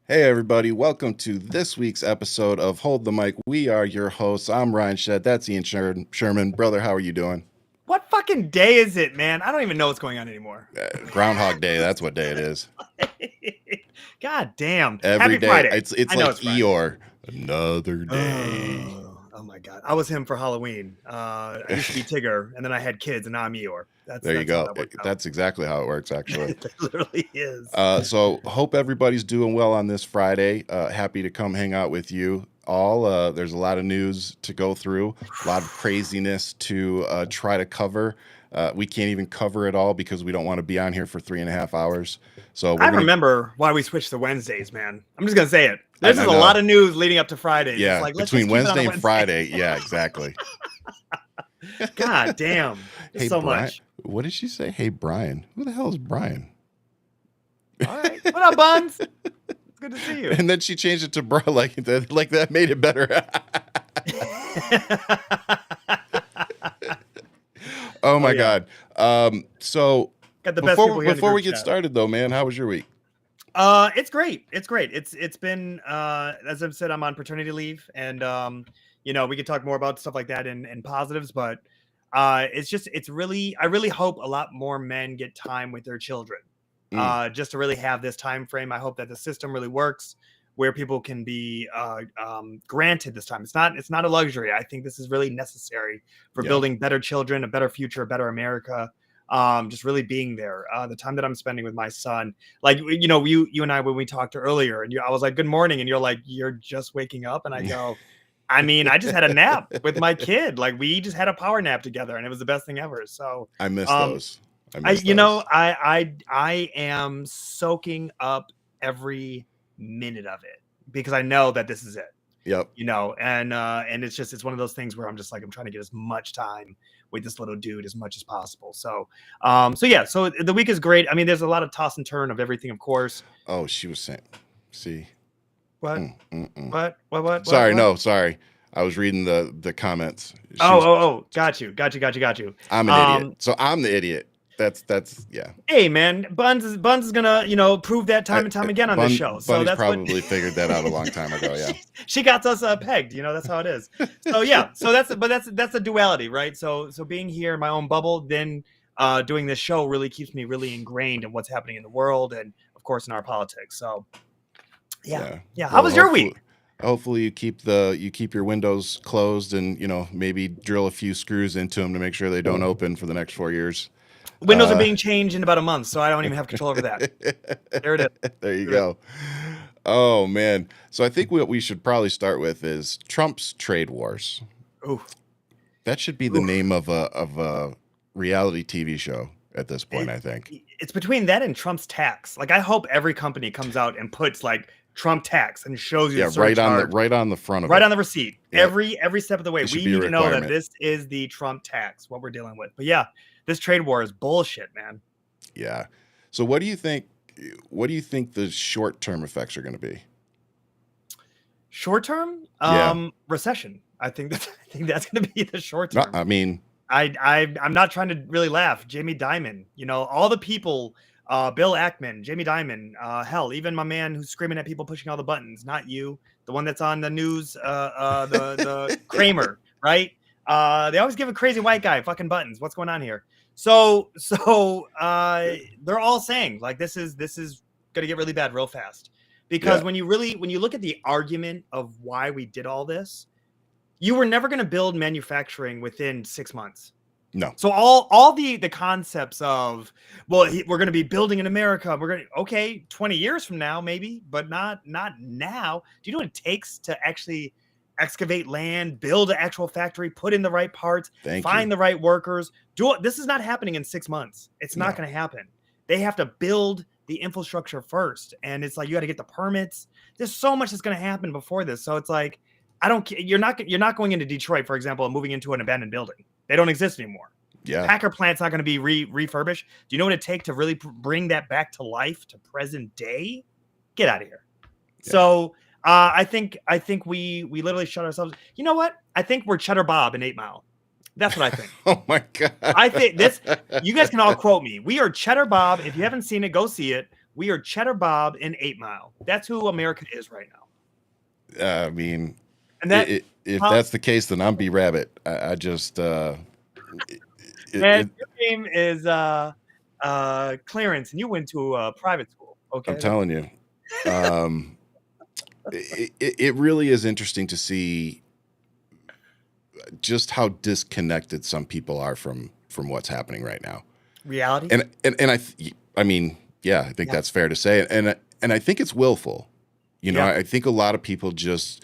Hey everybody, welcome to this week's episode of Hold the Mic. We are your hosts. I'm Ryan Shead. That's Ian Sherman. Brother, how are you doing? What fucking day is it, man? I don't even know what's going on anymore. Groundhog Day, that's what day it is. God damn. Every Happy day. Friday. It's I know like it's Friday. Eeyore. Another day. Oh my God. I was him for Halloween. I used to be Tigger, and then I had kids, and now I'm Eeyore. There you That's how go. that works out. That's exactly how it works, actually. It literally is. So hope everybody's doing well on this Friday. Happy to come hang out with you all. There's a lot of news to go through, a lot of craziness to try to cover. We can't even cover it all because we don't want to be on here for 3.5 hours. So I remember why we switched to Wednesdays, man. I'm just gonna say it. This is I a know. lot of news leading up to Friday. Yeah, It's like, let's between just keep it on Wednesday a and Friday. Yeah, exactly. God damn. Hey, So Brian, much. what did she say? Hey, Brian. Who the hell is Brian? All right. What up, Buns? It's good to see you. And then she changed it to bro, like that made it better. Oh my God. So Got the best people here in the before we group get chat. started though, man, how was your week? It's great. It's great. It's been as I've said, I'm on paternity leave, and we could talk more about stuff like that and positives, but it's really, I really hope a lot more men get time with their children. Just to really have this time frame. I hope that the system really works where people can be granted this time. It's not a luxury. I think this is really necessary for building better children, a better future, a better America. Just really being there. The time that I'm spending with my son, like you and I, when we talked earlier, and I was like, "Good morning," and you're like, "You're just waking up," and I go, "I mean, I just had a nap with my kid. Like we just had a power nap together, and it was the best thing ever." So I miss those. I am soaking up every minute of it because I know that this is it. Yep. And it's one of those things where I'm just like, I'm trying to get as much time with this little dude as much as possible. So the week is great. I mean, there's a lot of toss and turn of everything, of course. Oh, she was saying, see. What? Sorry, what? no, sorry. I was reading the comments. Got you. I'm an idiot. So I'm the idiot. That's yeah. Hey man, Buns is gonna prove that time and time again on this show. So that's probably figured that out a long time ago. Yeah, she got us pegged. That's how it is. So yeah, so that's a duality, right? So being here in my own bubble, then doing this show really keeps me really ingrained in what's happening in the world and of course in our politics. So yeah. Well, How was your week? Hopefully you keep your windows closed and maybe drill a few screws into them to make sure they don't open for the next 4 years. Windows are being changed in about a month, so I don't even have control over that. There it is. There you go. Oh man. So I think what we should probably start with is Trump's trade wars. Ooh. That should be the name of a reality TV show at this point, I think. It's between that and Trump's tax. Like I hope every company comes out and puts like Trump tax and shows you right on the front of it. Right on the receipt. Yep. Every step of the way. We need to know that this is the Trump tax, what we're dealing with. But yeah, this trade war is bullshit, man. Yeah. So what do you think the short-term effects are going to be? Short-term? Recession. I think that's going to be the short term. No, I mean, I'm not trying to really laugh. Jamie Dimon, all the people, Bill Ackman, Jamie Dimon, hell, even my man who's screaming at people pushing all the buttons, not you, the one that's on the news, the Kramer, right? They always give a crazy white guy fucking buttons. What's going on here? So they're all saying like this is going to get really bad real fast because when you look at the argument of why we did all this, you were never going to build manufacturing within 6 months. No. So all the concepts of, well, we're going to be building in America. We're going to, okay, 20 years from now, maybe, but not now. Do you know what it takes to actually excavate land, build an actual factory, put in the right parts, find the right workers? This is not happening in 6 months. It's not going to happen. They have to build the infrastructure first. And it's like, you got to get the permits. There's so much that's going to happen before this. So it's like, you're not going into Detroit, for example, and moving into an abandoned building. They don't exist anymore. Yeah. Packer plant's not going to be refurbished. Do you know what it takes to really bring that back to life, to present day? Get out of here. Yeah. So I think we literally shut ourselves. You know what? I think we're Cheddar Bob in 8 Mile. That's what I think. Oh my God. I think this, you guys can all quote me. We are Cheddar Bob. If you haven't seen it, go see it. We are Cheddar Bob and 8 Mile. That's who America is right now. I mean, And that, if huh? that's the case, then I'm B Rabbit. I just it, And it, your name is Clarence, and you went to a private school. I'm Okay. telling you, um, it really is interesting to see just how disconnected some people are from what's happening right now. Reality. And I mean, yeah, I think Yeah. that's fair to say. And I think it's willful. You know, Yeah. I think a lot of people just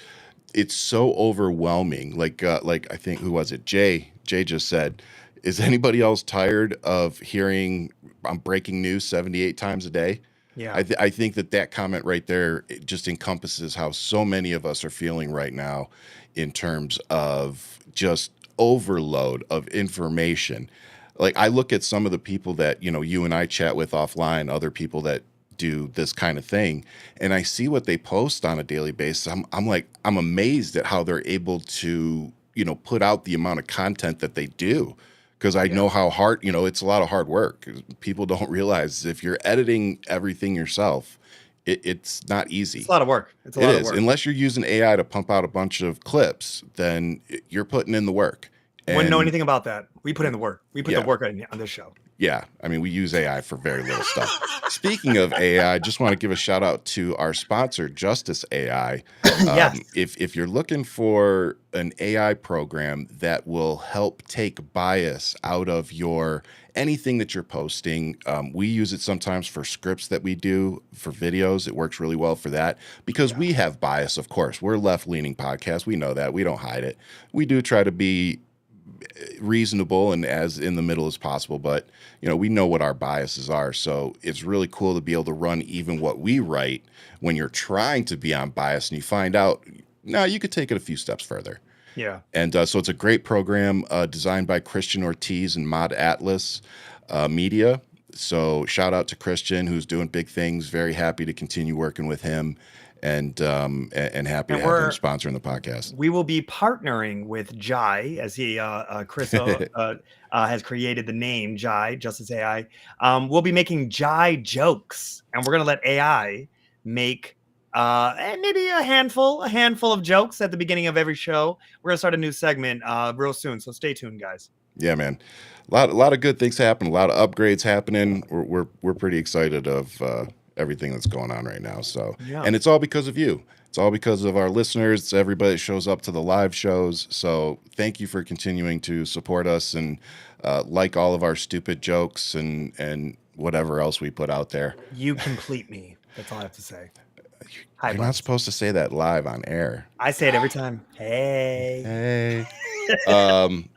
it's so overwhelming. Like I think who was it? Jay just said, "Is anybody else tired of hearing I'm breaking news 78 times a day?" Yeah. I think that comment right there it just encompasses how so many of us are feeling right now in terms of just overload of information. Like I look at some of the people that, you know, you and I chat with offline, other people that do this kind of thing, and I see what they post on a daily basis. I'm like, I'm amazed at how they're able to, you know, put out the amount of content that they do. Because I Yeah. know how hard, you know, it's a lot of hard work. People don't realize if you're editing everything yourself, it's not It's easy. a lot of work. It's a It lot of is. work. Unless you're using AI to pump out a bunch of clips, then you're putting in the work. Wouldn't know And anything about that. We put in the work. We put the yeah, work on this show. yeah. I mean, we use AI for very little stuff. Speaking of AI, I just want to give a shout out to our sponsor, Justice AI. Yes. If you're looking for an AI program that will help take bias out of your anything that you're posting, we use it sometimes for scripts that we do for videos. It works really well for that because Yeah. we have bias, of course. We're a left-leaning podcast. We know that. We don't hide it. We do try to be reasonable and as in the middle as possible, but you know we know what our biases are, so it's really cool to be able to run even what we write when you're trying to be unbiased and you find out now you could take it a few steps further. Yeah. And so it's a great program designed by Christian Ortiz and Mod Atlas Media. So shout out to Christian, who's doing big things. Very happy to continue working with him, and happy And to have him sponsoring the podcast. we will be partnering with Jai as he Chris has created the name Jai Justice AI. We'll be making Jai jokes, and we're gonna let AI make and maybe a handful of jokes at the beginning of every show. We're gonna start a new segment real soon, so stay tuned, guys. Yeah, man. A lot of good things happening. A lot of upgrades happening. We're pretty excited of everything that's going on right now. So, Yeah. and it's all because of you. It's all because of our listeners. It's everybody that shows up to the live shows. So, thank you for continuing to support us and like all of our stupid jokes and whatever else we put out there. You complete me. That's all I have to say. Hi, You're not buds. supposed to say that live on air. I say it every time. Hey. Hey. Um,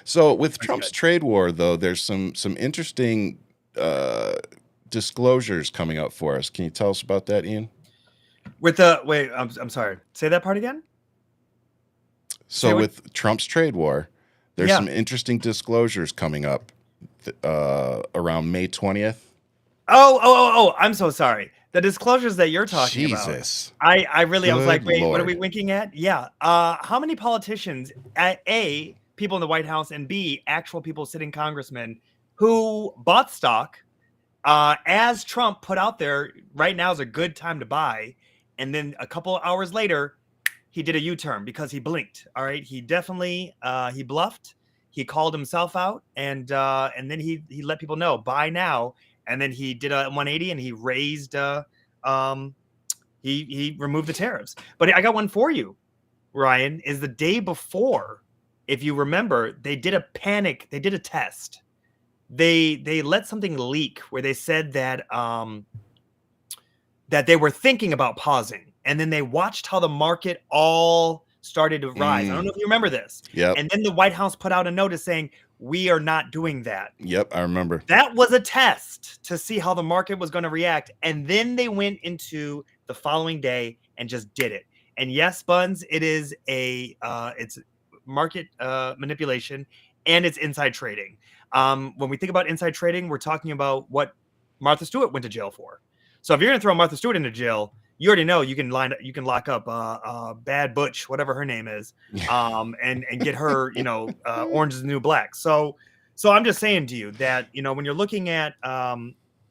so with That's Trump's good. trade war, though, there's some interesting disclosures coming up for us. Can you tell us about that, Ian? With the wait, I'm sorry. Say that part again. Say So what? with Trump's trade war, there's Yeah. some interesting disclosures coming up around May 20th. Oh! I'm so sorry. The disclosures that you're talking about. Jesus. I really I was like, Good wait, what are we Lord. winking at? Yeah. How many politicians, A, people in the White House, and B, actual people sitting congressmen who bought stock as Trump put out there, right now is a good time to buy, and then a couple of hours later, he did a U-turn because he blinked. All right, he definitely he bluffed. He called himself out, and then he let people know buy now. And then he did a 180 and he raised um he removed the tariffs. But I got one for you, Ryan. Is the day before, if you remember, they did a panic. They did a test. They let something leak where they said that they were thinking about pausing, and then they watched how the market all started to rise. I don't know if you remember this. Yep. And then the White House put out a notice saying, we are not doing that. Yep, I remember. That was a test to see how the market was going to react. And then they went into the following day and just did it. And yes, Buns, it is it's market manipulation and it's inside trading. When we think about inside trading, we're talking about what Martha Stewart went to jail for. So if you're going to throw Martha Stewart into jail, you already know you can lock up Bad Butch, whatever her name is, and get her, Orange is the New Black. So I'm just saying to you that when you're looking at,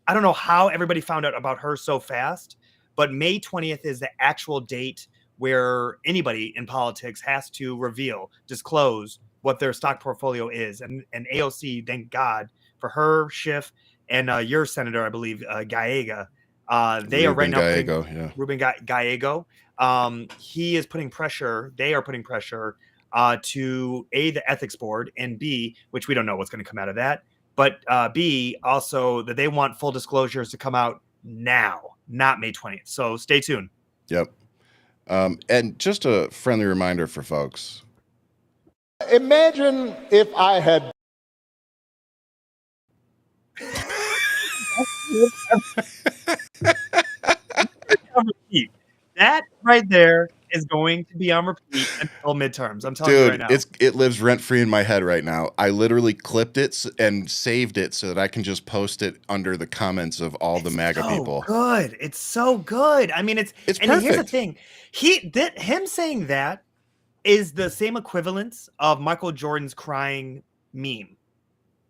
I don't know how everybody found out about her so fast, but May 20th is the actual date where anybody in politics has to disclose what their stock portfolio is. And AOC, thank God for her, Schiff, and your senator, I believe, Gallega. They are right Ruben now putting Gallego, yeah. Ruben Gallego. He is putting pressure. They are putting pressure to A, the ethics board, and B, which we don't know what's going to come out of that, but B, also that they want full disclosures to come out now, not May 20th. So stay tuned. Yep. And just a friendly reminder for folks. Imagine if I had. That right there is going to be on repeat until midterms. I'm telling you right Dude, now. it lives rent free in my head right now. I literally clipped it and saved it so that I can just post it under the comments of all the MAGA people. Good. It's so good. I mean, it's and perfect. here's the thing. Him saying that is the same equivalence of Michael Jordan's crying meme,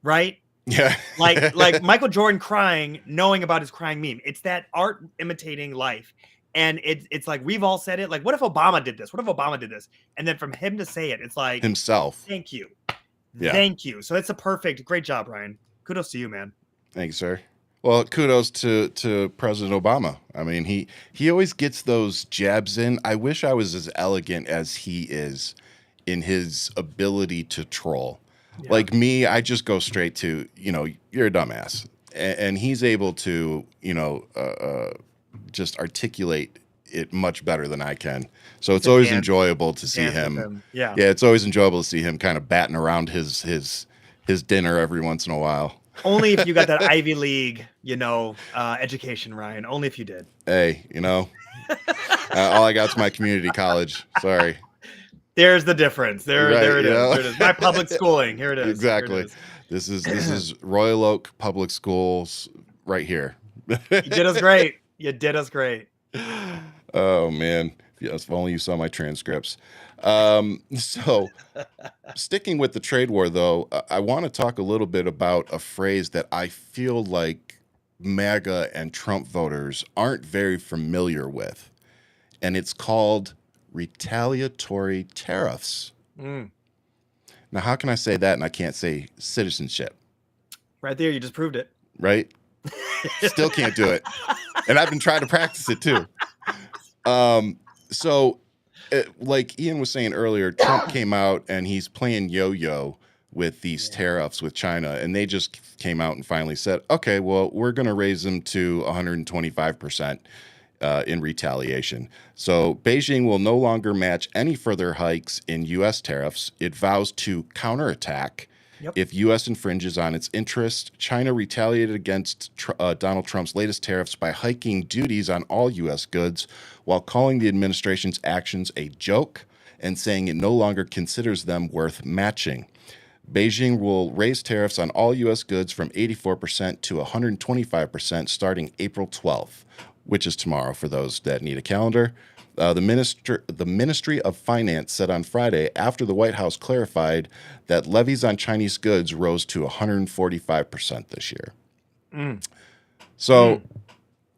right? Yeah. like Michael Jordan crying, knowing about his crying meme. It's that art imitating life. And it's like we've all said it. Like, what if Obama did this? What if Obama did this? And then from him to say it, it's like himself. Thank you. Yeah. Thank you. So it's a great job, Ryan. Kudos to you, man. Thank you, sir. Well, kudos to President Obama. I mean, he always gets those jabs in. I wish I was as elegant as he is in his ability to troll. Yeah. Like me, I just go straight to, you're a dumbass. And he's able to, just articulate it much better than I can. So it's always enjoyable to see him. Yeah. Yeah, it's always enjoyable to see him kind of batting around his dinner every once in a while. Only if you got that Ivy League, education, Ryan. Only if you did. Hey, all I got's my community college. Sorry. There's the difference. There it is. My public schooling. Here it is. Exactly. This is Royal Oak Public Schools right here. You did us great. You did us great. Oh man. Yes, if only you saw my transcripts. So sticking with the trade war though, I want to talk a little bit about a phrase that I feel like MAGA and Trump voters aren't very familiar with. And it's called retaliatory tariffs. Now, how can I say that and I can't say citizenship? Right there, you just proved it. Right? Still can't do it. And I've been trying to practice it too. Like Ian was saying earlier, Trump came out and he's playing yo-yo with these tariffs with China. And they just came out and finally said, okay, well, we're going to raise them to 125% in retaliation. So Beijing will no longer match any further hikes in U.S. tariffs. It vows to counterattack. Yep. If U.S. infringes on its interests. China retaliated against Donald Trump's latest tariffs by hiking duties on all U.S. goods while calling the administration's actions a joke and saying it no longer considers them worth matching. Beijing will raise tariffs on all U.S. goods from 84% to 125% starting April 12th, which is tomorrow for those that need a calendar. The Ministry of Finance said on Friday, after the White House clarified that levies on Chinese goods rose to 145% this year. So,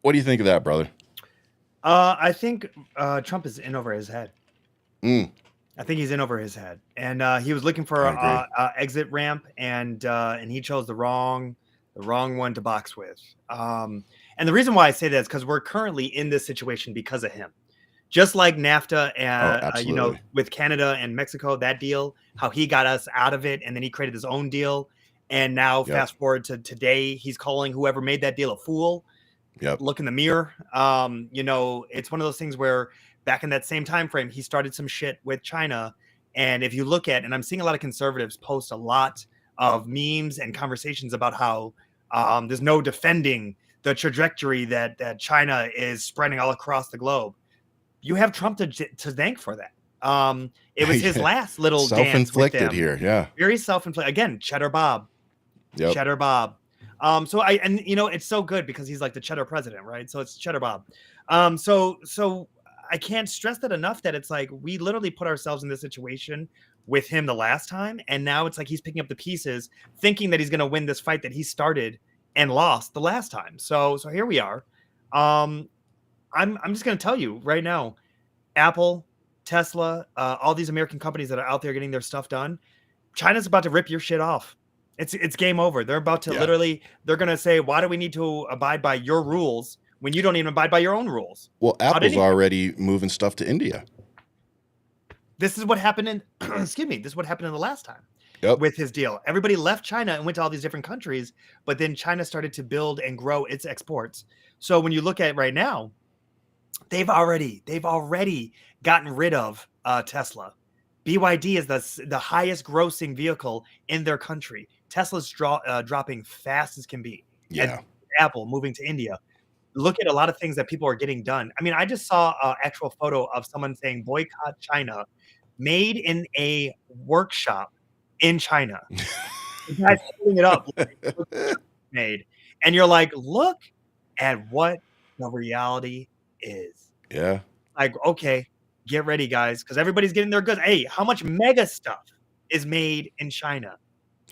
what do you think of that, brother? I think Trump is in over his head. I think he's in over his head, and he was looking for a exit ramp, and he chose the wrong one to box with. And the reason why I say that is because we're currently in this situation because of him. Just like NAFTA and with Canada and Mexico, that deal, how he got us out of it, and then he created his own deal. And now fast forward to today, he's calling whoever made that deal a fool. Look in the mirror. It's one of those things where back in that same time frame, he started some shit with China. And if you look at, and I'm seeing a lot of conservatives post a lot of memes and conversations about how there's no defending the trajectory that China is spreading all across the globe. You have Trump to thank for that. It was his last little self-inflicted dance with them. Here, yeah, very self-inflicted. Again, Cheddar Bob, Cheddar Bob. It's so good because he's like the Cheddar president, right? So it's Cheddar Bob. So I can't stress that enough. That it's like we literally put ourselves in this situation with him the last time, and now it's like he's picking up the pieces, thinking that he's going to win this fight that he started and lost the last time. So here we are. Um, I'm just gonna tell you right now, Apple, Tesla, all these American companies that are out there getting their stuff done, China's about to rip your shit off. It's game over. They're about to Yeah. literally, they're gonna say, why do we need to abide by your rules when you don't even abide by your own rules? Well, About Apple's anything. already moving stuff to India. This is what happened in excuse me, this is what happened in the last time Yep. with his deal. Everybody left China and went to all these different countries, but then China started to build and grow its exports. So when you look at it right now, they've already gotten rid of Tesla. BYD is the highest grossing vehicle in their country. Tesla's dropping fast as can be. And Yeah. Apple moving to India. Look at a lot of things that people are getting done. I mean, I just saw an actual photo of someone saying boycott China, made in a workshop in China. The guy's holding it up like, "Look what China made." And you're like, look at what the reality is. Yeah. Like, okay, get ready, guys, because everybody's getting their goods. Hey, how much mega stuff is made in China?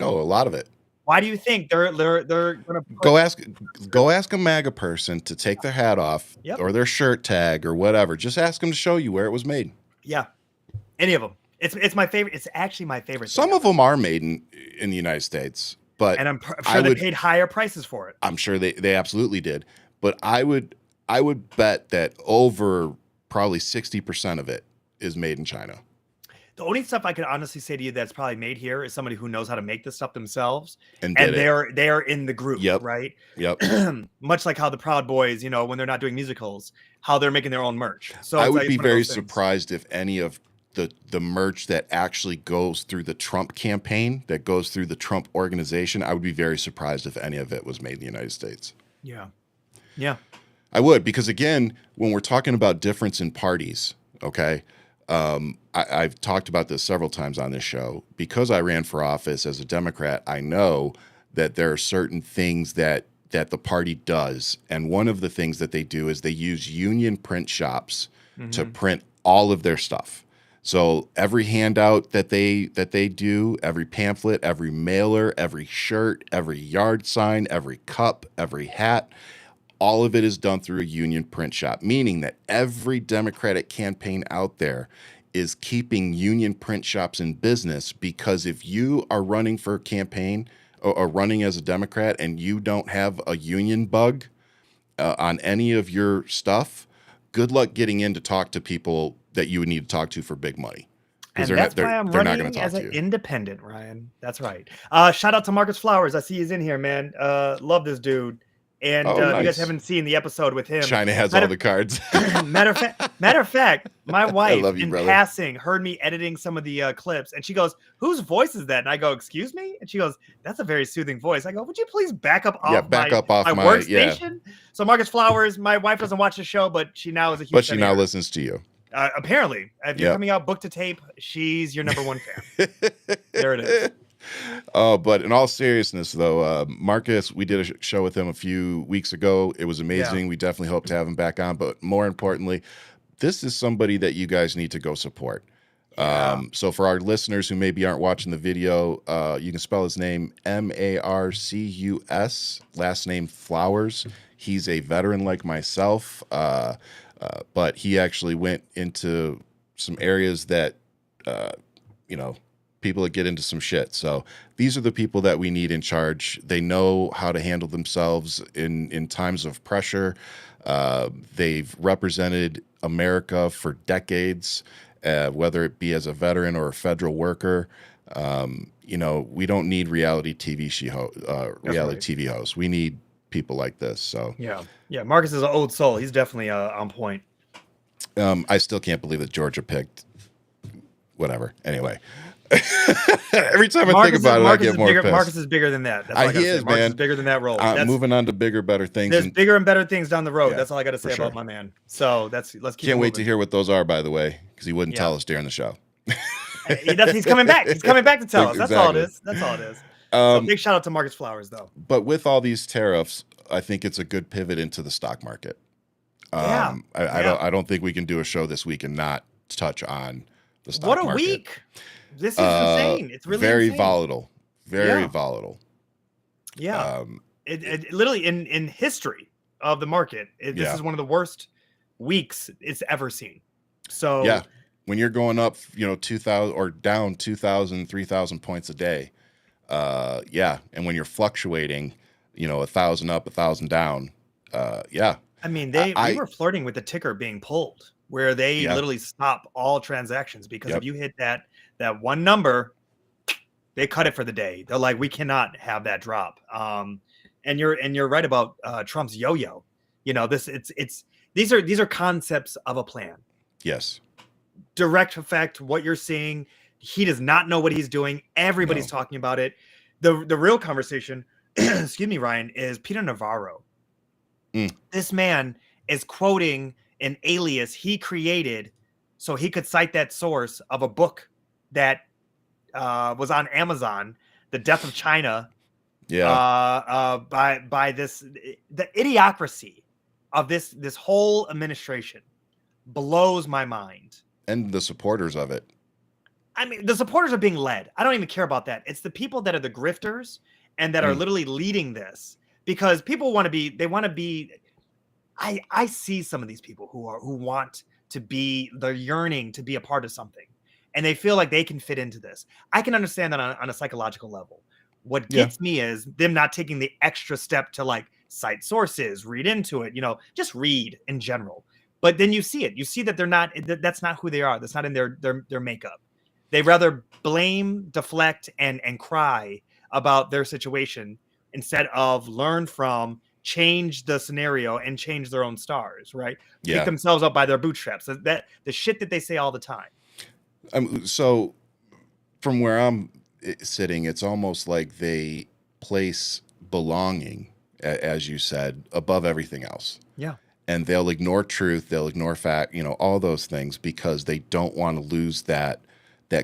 Oh, a lot of it. Why do you think they're gonna put Go ask a MAGA person to take their hat off Yep. or their shirt tag or whatever. Just ask them to show you where it was made. Yeah. Any of them. It's my favorite. It's actually my favorite. Some of them are made in the United States, but and I'm sure they paid higher prices for it. I'm sure they absolutely did. But I would bet that over probably 60% of it is made in China. The only stuff I could honestly say to you that's probably made here is somebody who knows how to make this stuff themselves, And they're in the group, Yep. right? Yep. Much like how the Proud Boys, when they're not doing musicals, how they're making their own merch. So I it's would like, be it's one of very those things. surprised if any of the merch that actually goes through the Trump campaign, that goes through the Trump organization, I would be very surprised if any of it was made in the United States. Yeah. Yeah. I would, because again, when we're talking about difference in parties, okay, I've talked about this several times on this show. Because I ran for office as a Democrat, I know that there are certain things that the party does, and one of the things that they do is they use union print shops to print all of their stuff. So every handout that they do, every pamphlet, every mailer, every shirt, every yard sign, every cup, every hat, all of it is done through a union print shop, meaning that every Democratic campaign out there is keeping union print shops in business, because if you are running for a campaign or running as a Democrat and you don't have a union bug on any of your stuff, good luck getting in to talk to people that you would need to talk to for big money. And They're that's not, why I'm they're not going running to talk as to an you. independent, Ryan. That's right. Shout out to Marcus Flowers. I see he's in here, man. Love this dude. And Oh, if you guys nice. haven't seen the episode with him, China has all the cards. matter of fact, my wife love you, in brother. passing heard me editing some of the clips, and she goes, "Whose voice is that?" And I go, "Excuse me?" And she goes, "That's a very soothing voice." I go, "Would you please back up off back my, up off my my- workstation?" So Marcus Flowers, my wife doesn't watch the show, but she now is a huge But she fan now of yours. listens to you. Apparently, if you're Yep. coming out book to tape, she's your number one fan. There it is. Oh, but in all seriousness, though, Marcus, we did a show with him a few weeks ago. It was amazing. We definitely hope to have him back on. But more importantly, this is somebody that you guys need to go support. Yeah. So for our listeners who maybe aren't watching the video, you can spell his name Marcus, last name Flowers. He's a veteran like myself, but he actually went into some areas that, people that get into some shit. So these are the people that we need in charge. They know how to handle themselves in times of pressure. They've represented America for decades, whether it be as a veteran or a federal worker. We don't need reality TV hosts. We need people like this. So yeah. Marcus is an old soul. He's definitely on point. I still can't believe that Georgia picked whatever. Anyway. Every time I think about it, I get more pissed. Marcus is bigger than that. That's all I gotta He say. is, Marcus man. is bigger than that role. Moving on to bigger, better things. There's bigger and better things down the road. Yeah, That's all I got to say for about sure. my man. So let's keep. Can't wait to moving. hear what those are, by the way, because he wouldn't tell us during the show. He's coming back. He's coming back to tell us. That's all it Exactly. is. That's all it is. So big shout out to Marcus Flowers, though. But with all these tariffs, I think it's a good pivot into the stock market. I don't think we can do a show this week and not touch on the stock market. What a week! This is insane. It's really very insane. volatile. Very Yeah. volatile. Yeah. Literally in history of the market, this Yeah. is one of the worst weeks it's ever seen. Yeah. So When you're going up, 2,000 or down 2,000, 3,000 points a day. Yeah. And when you're fluctuating, 1,000 up, 1,000 down. Yeah. I mean, we I were flirting with the ticker being pulled, where they yeah. literally stop all transactions because if Yep. you hit that one number, they cut it for the day. They're like, we cannot have that drop. And you're right about Trump's yo-yo. This it's these are concepts of a plan. Yes. Direct effect. What you're seeing, he does not know what he's doing. Everybody's No. talking about it. The real conversation, excuse me, Ryan, is Peter Navarro. Mm. This man is quoting an alias he created so he could cite that source of a book that was on Amazon, The Death of China, Yeah. by the idiocracy of this whole administration blows my mind. And the supporters of it. I mean, the supporters are being led. I don't even care about that. It's the people that are the grifters and that are Mm. literally leading this, because people want to be. They want to be. I see some of these people who want to be. They're yearning to be a part of something, and they feel like they can fit into this. I can understand that on a psychological level. What Yeah. gets me is them not taking the extra step to like cite sources, read into it, just read in general. But then you see it. You see that they're not. That's not who they are. That's not in their makeup. They rather blame, deflect, and cry about their situation instead of learn from, change the scenario, and change their own stars. Right? Pick Yeah. themselves up by their bootstraps. That the shit that they say all the time. So from where I'm sitting, it's almost like they place belonging, as you said, above everything else. Yeah. And they'll ignore truth, they'll ignore fact, all those things because they don't want to lose that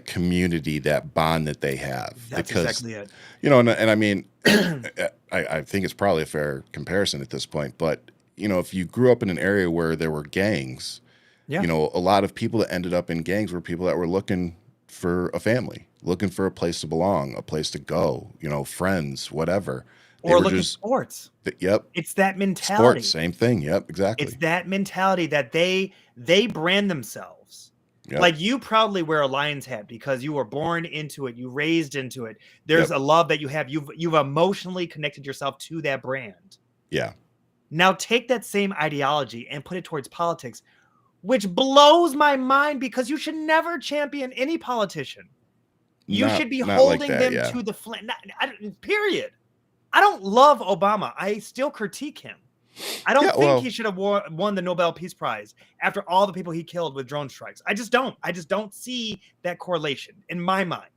community, that bond that they have. That's Because exactly it. and I mean, I think it's probably a fair comparison at this point. But if you grew up in an area where there were gangs, Yeah. a lot of people that ended up in gangs were people that were looking for a family, looking for a place to belong, a place to go, friends, whatever. They Or were look at just, sports. yep, It's that mentality. sports, same thing. Yep, It's exactly. that mentality that they brand themselves. Yep, Like, you proudly wear a Lions hat because you were born into it, you raised into it. There's yep, a love that you have. You've emotionally connected yourself to that brand. yeah. Now take that same ideology and put it towards politics, which blows my mind because you should never champion any politician. You should be Not like holding that. them Yeah, to the flame. Period. I don't love Obama. I still critique him. I don't yeah. think he Well, should have won the Nobel Peace Prize after all the people he killed with drone strikes. I just don't. I just don't see that correlation in my mind.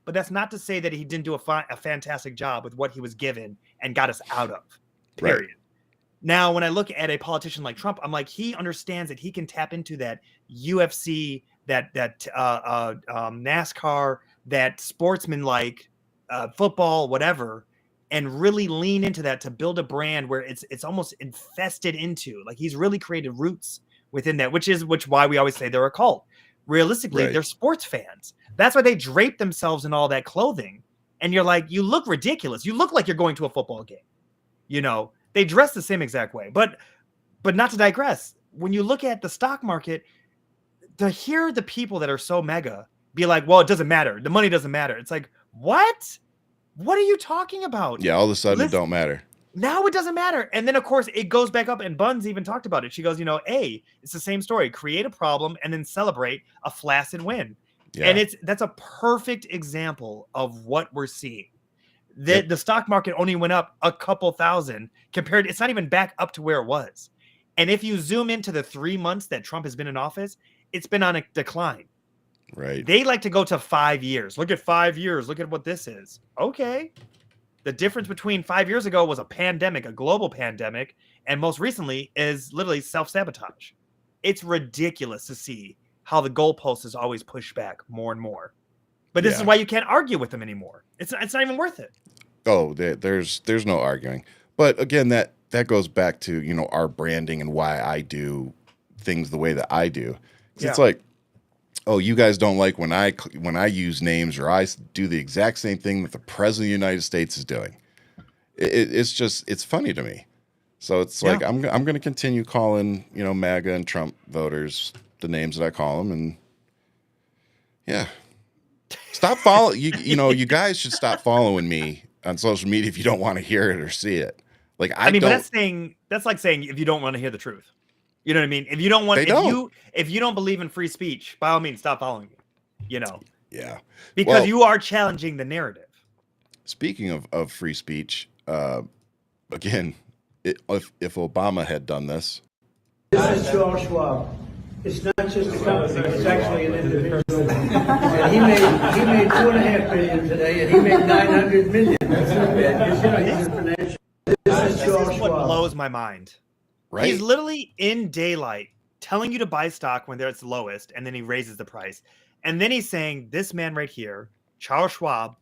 But that's not to say that he didn't do a fantastic job with what he was given and got us out of. right. Period. Now, when I look at a politician like Trump, I'm like, he understands that he can tap into that UFC, that NASCAR, that sportsman-like football, whatever, and really lean into that to build a brand where it's almost infested into. Like, he's really created roots within that, which why we always say they're a cult. Realistically, Right. they're sports fans. That's why they drape themselves in all that clothing. And you're like, you look ridiculous. You look like you're going to a football game. They dress the same exact way. But not to digress, when you look at the stock market, to hear the people that are so mega be like, well, it doesn't matter. The money doesn't matter. It's like, what? What are you talking about? Yeah, all of a sudden it Listen, don't matter. now it doesn't matter. And then, of course, it goes back up. And Buns even talked about it. She goes, it's the same story. Create a problem and then celebrate a flaccid win. Yeah. And that's a perfect example of what we're seeing. Yep. The stock market only went up a couple thousand compared. It's not even back up to where it was. And if you zoom into the 3 months that Trump has been in office, it's been on a decline. Right. They like to go to 5 years. Look at 5 years. Look at what this is. Okay. The difference between 5 years ago was a pandemic, a global pandemic, and most recently is literally self-sabotage. It's ridiculous to see how the goalpost is always pushed back more and more. But this is why you can't argue with them anymore. It's not even worth it. Oh, there's no arguing. But again, that goes back to, our branding and why I do things the way that I do. 'Cause it's like, oh, you guys don't like when I use names or I do the exact same thing that the president of the United States is doing. it's funny to me. So it's Yeah. like I'm going to continue calling, MAGA and Trump voters the names that I call them, and yeah, stop follow you guys should stop following me on social media if you don't want to hear it or see it. Like I I mean, but don't. that's like saying if you don't want to hear the truth. You know what I mean? If you don't want They don't. if you don't believe in free speech, by all means stop following me. Yeah. Because Well, you are challenging the narrative. speaking of free speech, again, if Obama had done this. This is Charles Schwab. It's not just a company, it's actually an individual. And he made $2.5 billion today, and he made $900 million. That's not bad. He's a financial. This is Charles Schwab. What blows my mind. Right. He's literally in daylight telling you to buy stock when they're its lowest, and then he raises the price. And then he's saying, this man right here, Charles Schwab,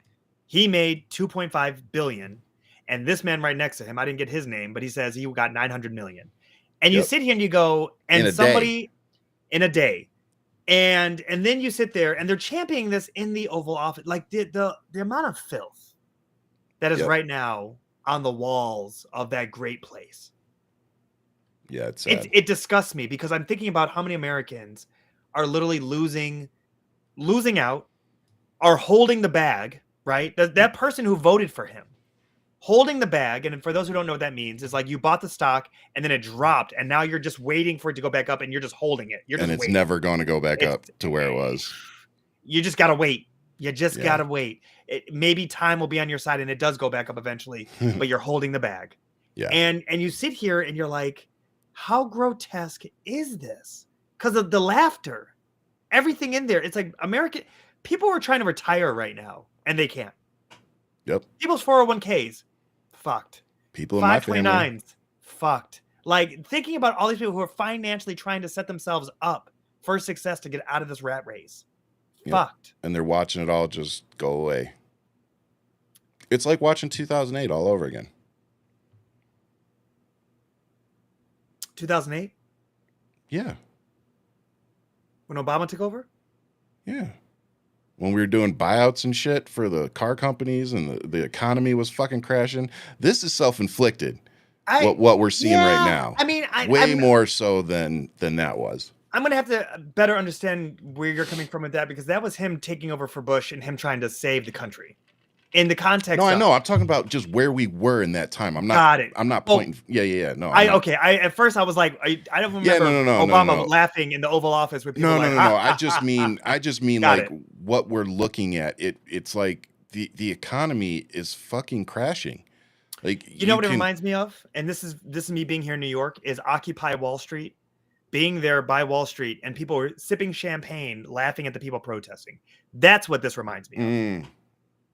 he made $2.5 billion. And this man right next to him, I didn't get his name, but he says he got $900 million. And you sit here and you go, and somebody in a day. And then you sit there and they're championing this in the Oval Office. Like the amount of filth that is right now on the walls of that great place. Yeah, it's sad. It disgusts me because I'm thinking about how many Americans are literally losing out, are holding the bag, right? That person who voted for him, holding the bag. And for those who don't know what that means, is like you bought the stock and then it dropped, and now you're just waiting for it to go back up, and you're just holding it. And it's never going to go back up to where it was. You just got to wait. You just got to wait. Maybe time will be on your side and it does go back up eventually, but you're holding the bag. Yeah. And you sit here and you're like, how grotesque is this? Because of the laughter, everything in there. It's like American people are trying to retire right now and they can't. Yep. People's 401ks, fucked. People in my family, 529s, fucked. Like thinking about all these people who are financially trying to set themselves up for success to get out of this rat race. Fucked. And they're watching it all just go away. It's like watching 2008 all over again. 2008? Yeah. When Obama took over? Yeah. When we were doing buyouts and shit for the car companies and the economy was fucking crashing. This is self-inflicted. What we're seeing right now. I mean, way more so than that was. I'm going to have to better understand where you're coming from with that, because that was him taking over for Bush and him trying to save the country. In the context No, I know. I'm talking about just where we were in that time. I'm not. Got it. I'm not pointing. Yeah. No. At first I was like, I don't remember Obama laughing in the Oval Office with people. No. I just mean like what we're looking at. It's like the economy is fucking crashing. Like you know what it reminds me of, and this is me being here in New York, is Occupy Wall Street. Being there by Wall Street and people were sipping champagne, laughing at the people protesting. That's what this reminds me of.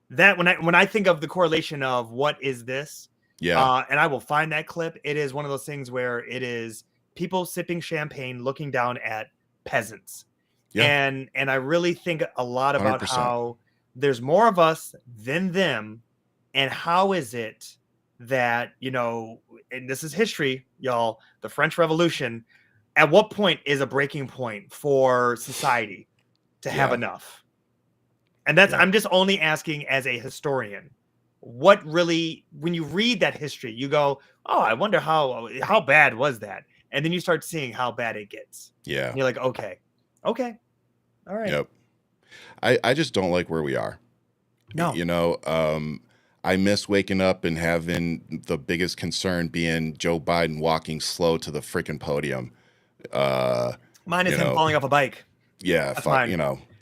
That when I think of the correlation of what is this, and I will find that clip. It is one of those things where it is people sipping champagne, looking down at peasants, and I really think a lot about 100%. how there's more of us than them, and how is it that and this is history, y'all. The French Revolution. At what point is a breaking point for society to have enough? And that's, I'm just only asking as a historian, what really, when you read that history, you go, oh, I wonder how bad was that? And then you start seeing how bad it gets. Yeah. And you're like, okay. All right. Yep. I just don't like where we are. No. I miss waking up and having the biggest concern being Joe Biden walking slow to the freaking podium. Mine is him falling off a bike. Yeah,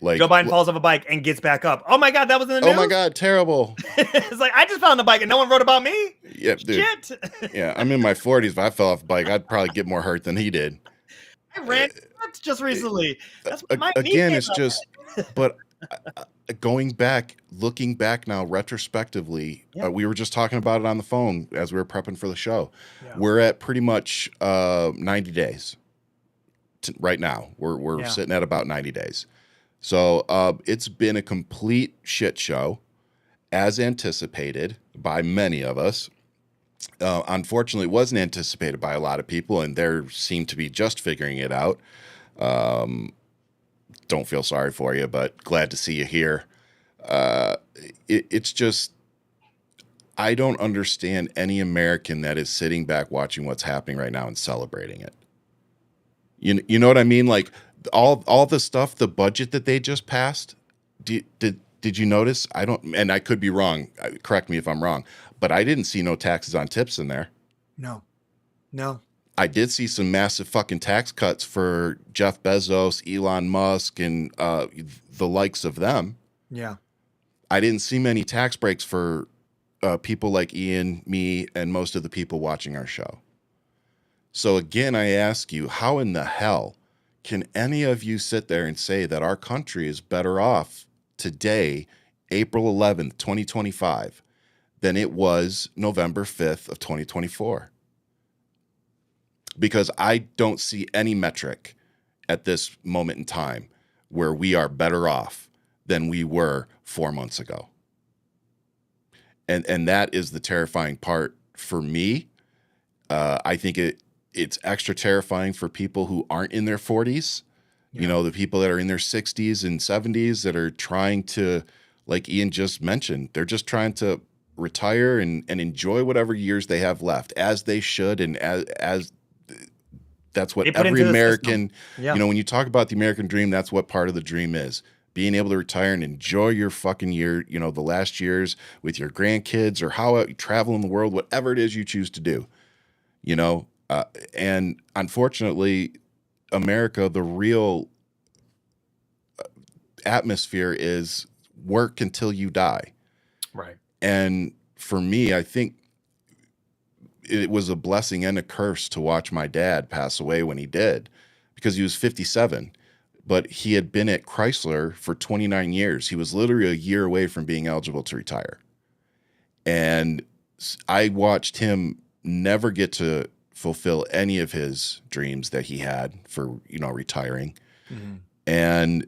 like Joe Biden falls off a bike and gets back up. Oh my God, that was in the news. Oh my God, terrible. It's like, I just fell on the bike and no one wrote about me. Yeah, dude. Shit. Yeah, I'm in my 40s. If I fell off a bike, I'd probably get more hurt than he did. I ran just recently. That's again, it's just, but looking back now retrospectively, we were just talking about it on the phone as we were prepping for the show. Yeah. We're at pretty much 90 days. Right now we're sitting at about 90 days. So it's been a complete shit show, as anticipated by many of us. Unfortunately, it wasn't anticipated by a lot of people, and they seem to be just figuring it out. Don't feel sorry for you, but glad to see you here. It's just, I don't understand any American that is sitting back watching what's happening right now and celebrating it. You know what I mean? Like all the stuff, the budget that they just passed. Did you notice? I don't, and I could be wrong. Correct me if I'm wrong, but I didn't see no taxes on tips in there. No, no. I did see some massive fucking tax cuts for Jeff Bezos, Elon Musk, and the likes of them. Yeah. I didn't see many tax breaks for people like Ian, me, and most of the people watching our show. So again, I ask you, how in the hell can any of you sit there and say that our country is better off today, April 11th, 2025, than it was November 5th of 2024? Because I don't see any metric at this moment in time where we are better off than we were 4 months ago. And that is the terrifying part for me. I think it's extra terrifying for people who aren't in their 40s. Yeah. You know, the people that are in their 60s and 70s that are trying to, like Ian just mentioned, they're just trying to retire and enjoy whatever years they have left, as they should, and as that's what every American, you know, when you talk about the American dream, that's what part of the dream is. Being able to retire and enjoy your fucking year, you know, the last years with your grandkids or how you travel in the world, whatever it is you choose to do, you know. And unfortunately, America, the real atmosphere is work until you die. Right. And for me, I think it was a blessing and a curse to watch my dad pass away when he did, because he was 57. But he had been at Chrysler for 29 years. He was literally a year away from being eligible to retire. And I watched him never get to fulfill any of his dreams that he had for, you know, retiring. Mm-hmm. And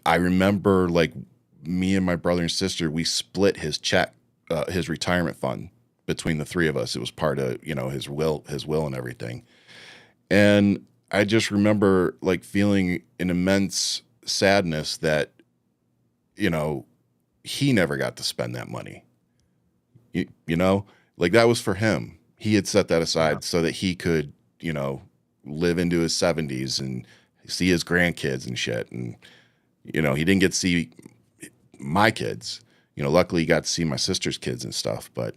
I remember, like, me and my brother and sister, we split his check, his retirement fund between the three of us. It was part of, you know, his will and everything. And I just remember, like, feeling an immense sadness that, you know, he never got to spend that money. You know, like, that was for him. He had set that aside so that he could, you know, live into his 70s and see his grandkids and shit. And, you know, he didn't get to see my kids. You know, luckily he got to see my sister's kids and stuff. But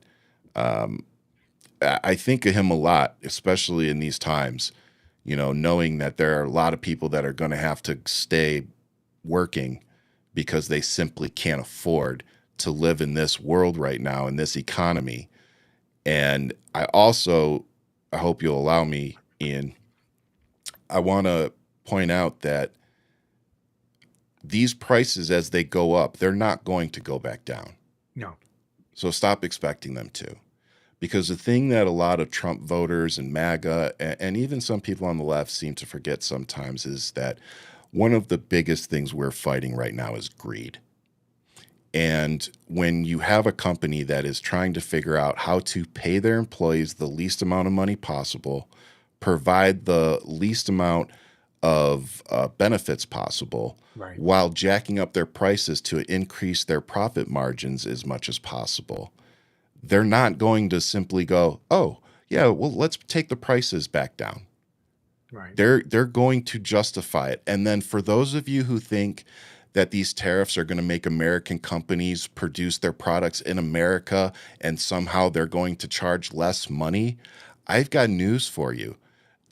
I think of him a lot, especially in these times. You know, knowing that there are a lot of people that are going to have to stay working because they simply can't afford to live in this world right now, in this economy. And I hope you'll allow me, Ian, I want to point out that these prices, as they go up, they're not going to go back down. No. So stop expecting them to. Because the thing that a lot of Trump voters and MAGA and even some people on the left seem to forget sometimes is that one of the biggest things we're fighting right now is greed. And when you have a company that is trying to figure out how to pay their employees the least amount of money possible, provide the least amount of benefits possible, right, while jacking up their prices to increase their profit margins as much as possible, they're not going to simply go, oh, yeah, well, let's take the prices back down. Right. They're going to justify it. And then for those of you who think that these tariffs are going to make American companies produce their products in America and somehow they're going to charge less money, I've got news for you.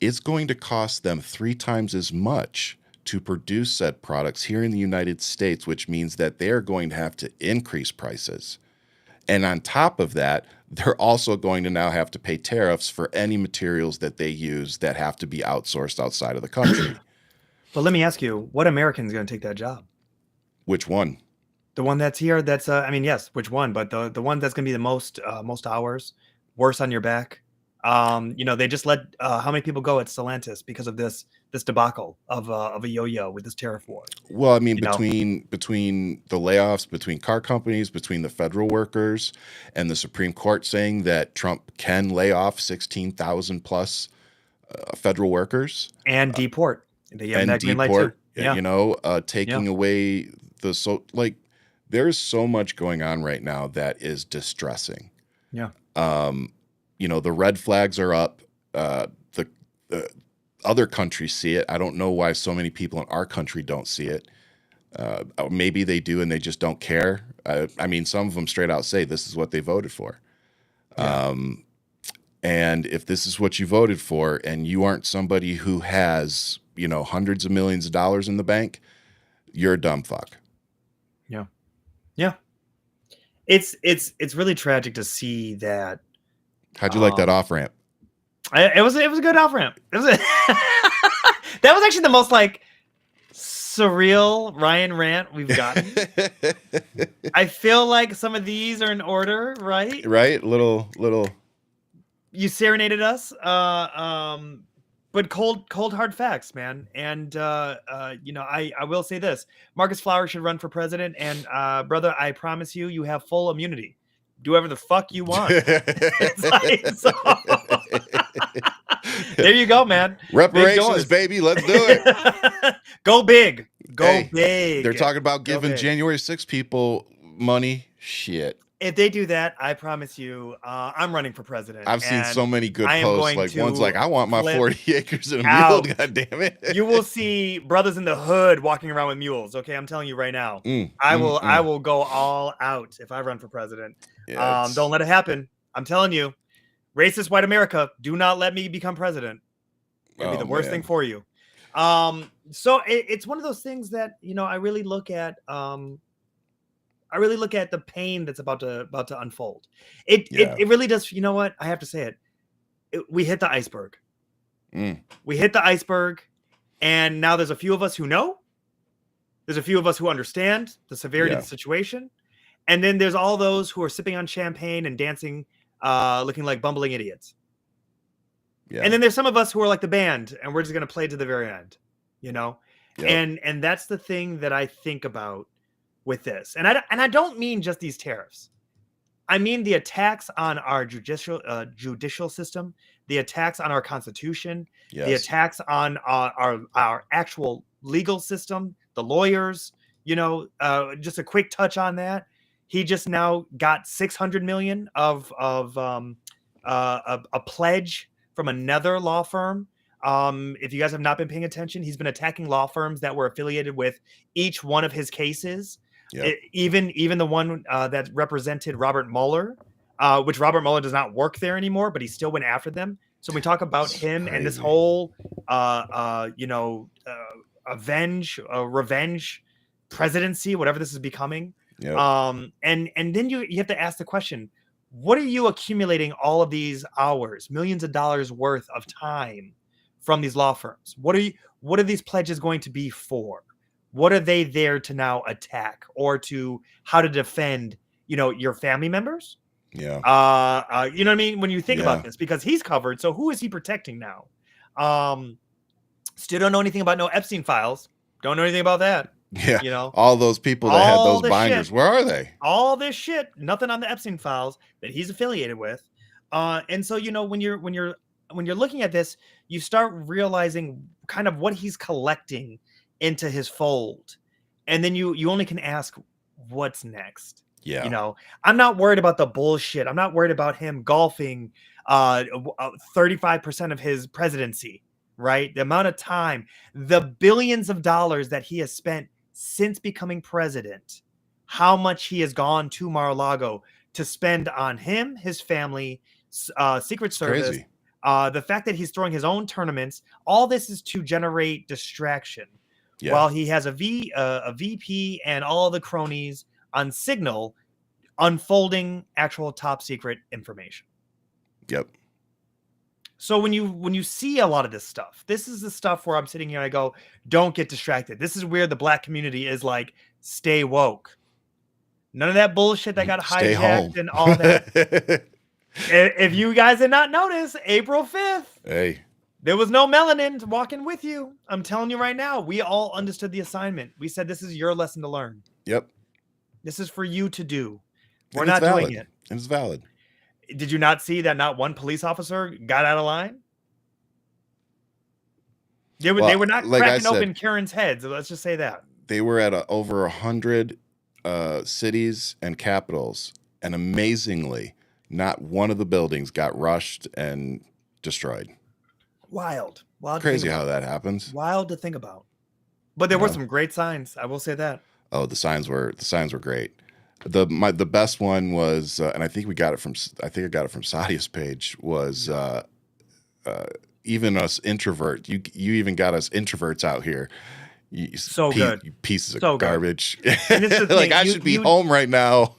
It's going to cost them 3 times as much to produce said products here in the United States, which means that they're going to have to increase prices. And on top of that, they're also going to now have to pay tariffs for any materials that they use that have to be outsourced outside of the country. But let me ask you, what American is going to take that job? Which one? The one that's here. That's I mean, yes, which one? But the one that's going to be the most hours, worse on your back. You know, they just let how many people go at Stellantis because of this debacle of a yo-yo with this tariff war. Well, I mean, between the layoffs, between car companies, between the federal workers, and the Supreme Court saying that Trump can lay off 16,000 plus federal workers and deport. They have that green light too. Yeah. You know, taking away there's so much going on right now that is distressing. Yeah. The red flags are up. The other countries see it. I don't know why so many people in our country don't see it. Maybe they do and they just don't care. I mean, some of them straight out say this is what they voted for. Yeah. And if this is what you voted for and you aren't somebody who has, hundreds of millions of dollars in the bank, you're a dumb fuck. Yeah. Yeah. It's really tragic to see that. How'd you like that off ramp? It was a good off ramp. It was that was actually the most like surreal Ryan rant we've gotten. I feel like some of these are in order, right? Right? Little. You serenaded us, but cold hard facts, man. And I will say this: Marcus Flowers should run for president, and brother, I promise you, you have full immunity. Do whatever the fuck you want. There you go, man. Reparations, baby. Let's do it. Go big. Go big. They're talking about giving January 6 people money. Shit. If they do that, I promise you, I'm running for president. I've seen so many good posts. Like one's like, I want my 40 acres and a mule. God damn it. You will see brothers in the hood walking around with mules. Okay, I'm telling you right now. I will go all out if I run for president. Yeah, don't let it happen. I'm telling you, racist white America, do not let me become president. It'd be the worst thing for you. So it's one of those things that I really look at. I really look at the pain that's about to unfold. It really does. You know what? I have to say it. We hit the iceberg. We hit the iceberg, and now there's a few of us who know. There's a few of us who understand the severity of the situation, and then there's all those who are sipping on champagne and dancing, looking like bumbling idiots. Yeah. And then there's some of us who are like the band, and we're just gonna play to the very end. And that's the thing that I think about with this. And I don't mean just these tariffs. I mean the attacks on our judicial system, the attacks on our constitution, the attacks on our actual legal system, the lawyers, just a quick touch on that. He just now got $600 million of a pledge from another law firm. If you guys have not been paying attention, he's been attacking law firms that were affiliated with each one of his cases. Even the one that represented Robert Mueller, which Robert Mueller does not work there anymore, but he still went after them. So when we talk about him and this whole, revenge presidency, whatever this is becoming. And then you have to ask the question, what are you accumulating all of these hours, millions of dollars worth of time from these law firms? What are these pledges going to be for? What are they there to now attack or to how to defend, your family members? Yeah. You know what I mean? When you think about this, because he's covered. So who is he protecting now? Still don't know anything about no Epstein files. Don't know anything about that. Yeah. All those people that had those binders. Where are they? All this shit. Nothing on the Epstein files that he's affiliated with. And so, when you're looking at this, you start realizing kind of what he's collecting into his fold, and then you only can ask what's next. I'm not worried about the bullshit. I'm not worried about him golfing 35% of his presidency, right? The amount of time, the billions of dollars that he has spent since becoming president, how much he has gone to Mar-a-Lago to spend on him, his family, Secret Service. Crazy. The fact that he's throwing his own tournaments, all this is to generate distraction. While he has a VP and all the cronies on Signal unfolding actual top secret information. Yep. So when you see a lot of this stuff, this is the stuff where I'm sitting here and I go, don't get distracted. This is where the Black community is like, stay woke. None of that bullshit that got hijacked and all that. If you guys did not notice, April 5th. Hey. There was no melanin walking with you. I'm telling you right now, we all understood the assignment. We said, this is your lesson to learn. Yep. This is for you to do. We're not doing it. It's valid. Did you not see that not one police officer got out of line? They were not cracking open Karen's heads. Let's just say that. They were at over 100 cities and capitals. And amazingly, not one of the buildings got rushed and destroyed. Wild. Wild. Crazy how that happens. Wild to think about. But there were Yeah. some great signs. I will say that. Oh, the signs were great. The best one was, and I think I got it from Sadia's page, was even us introvert. You even got us introverts out here. So good. You pieces So of good. garbage. And this is the Like thing, I should be home right now.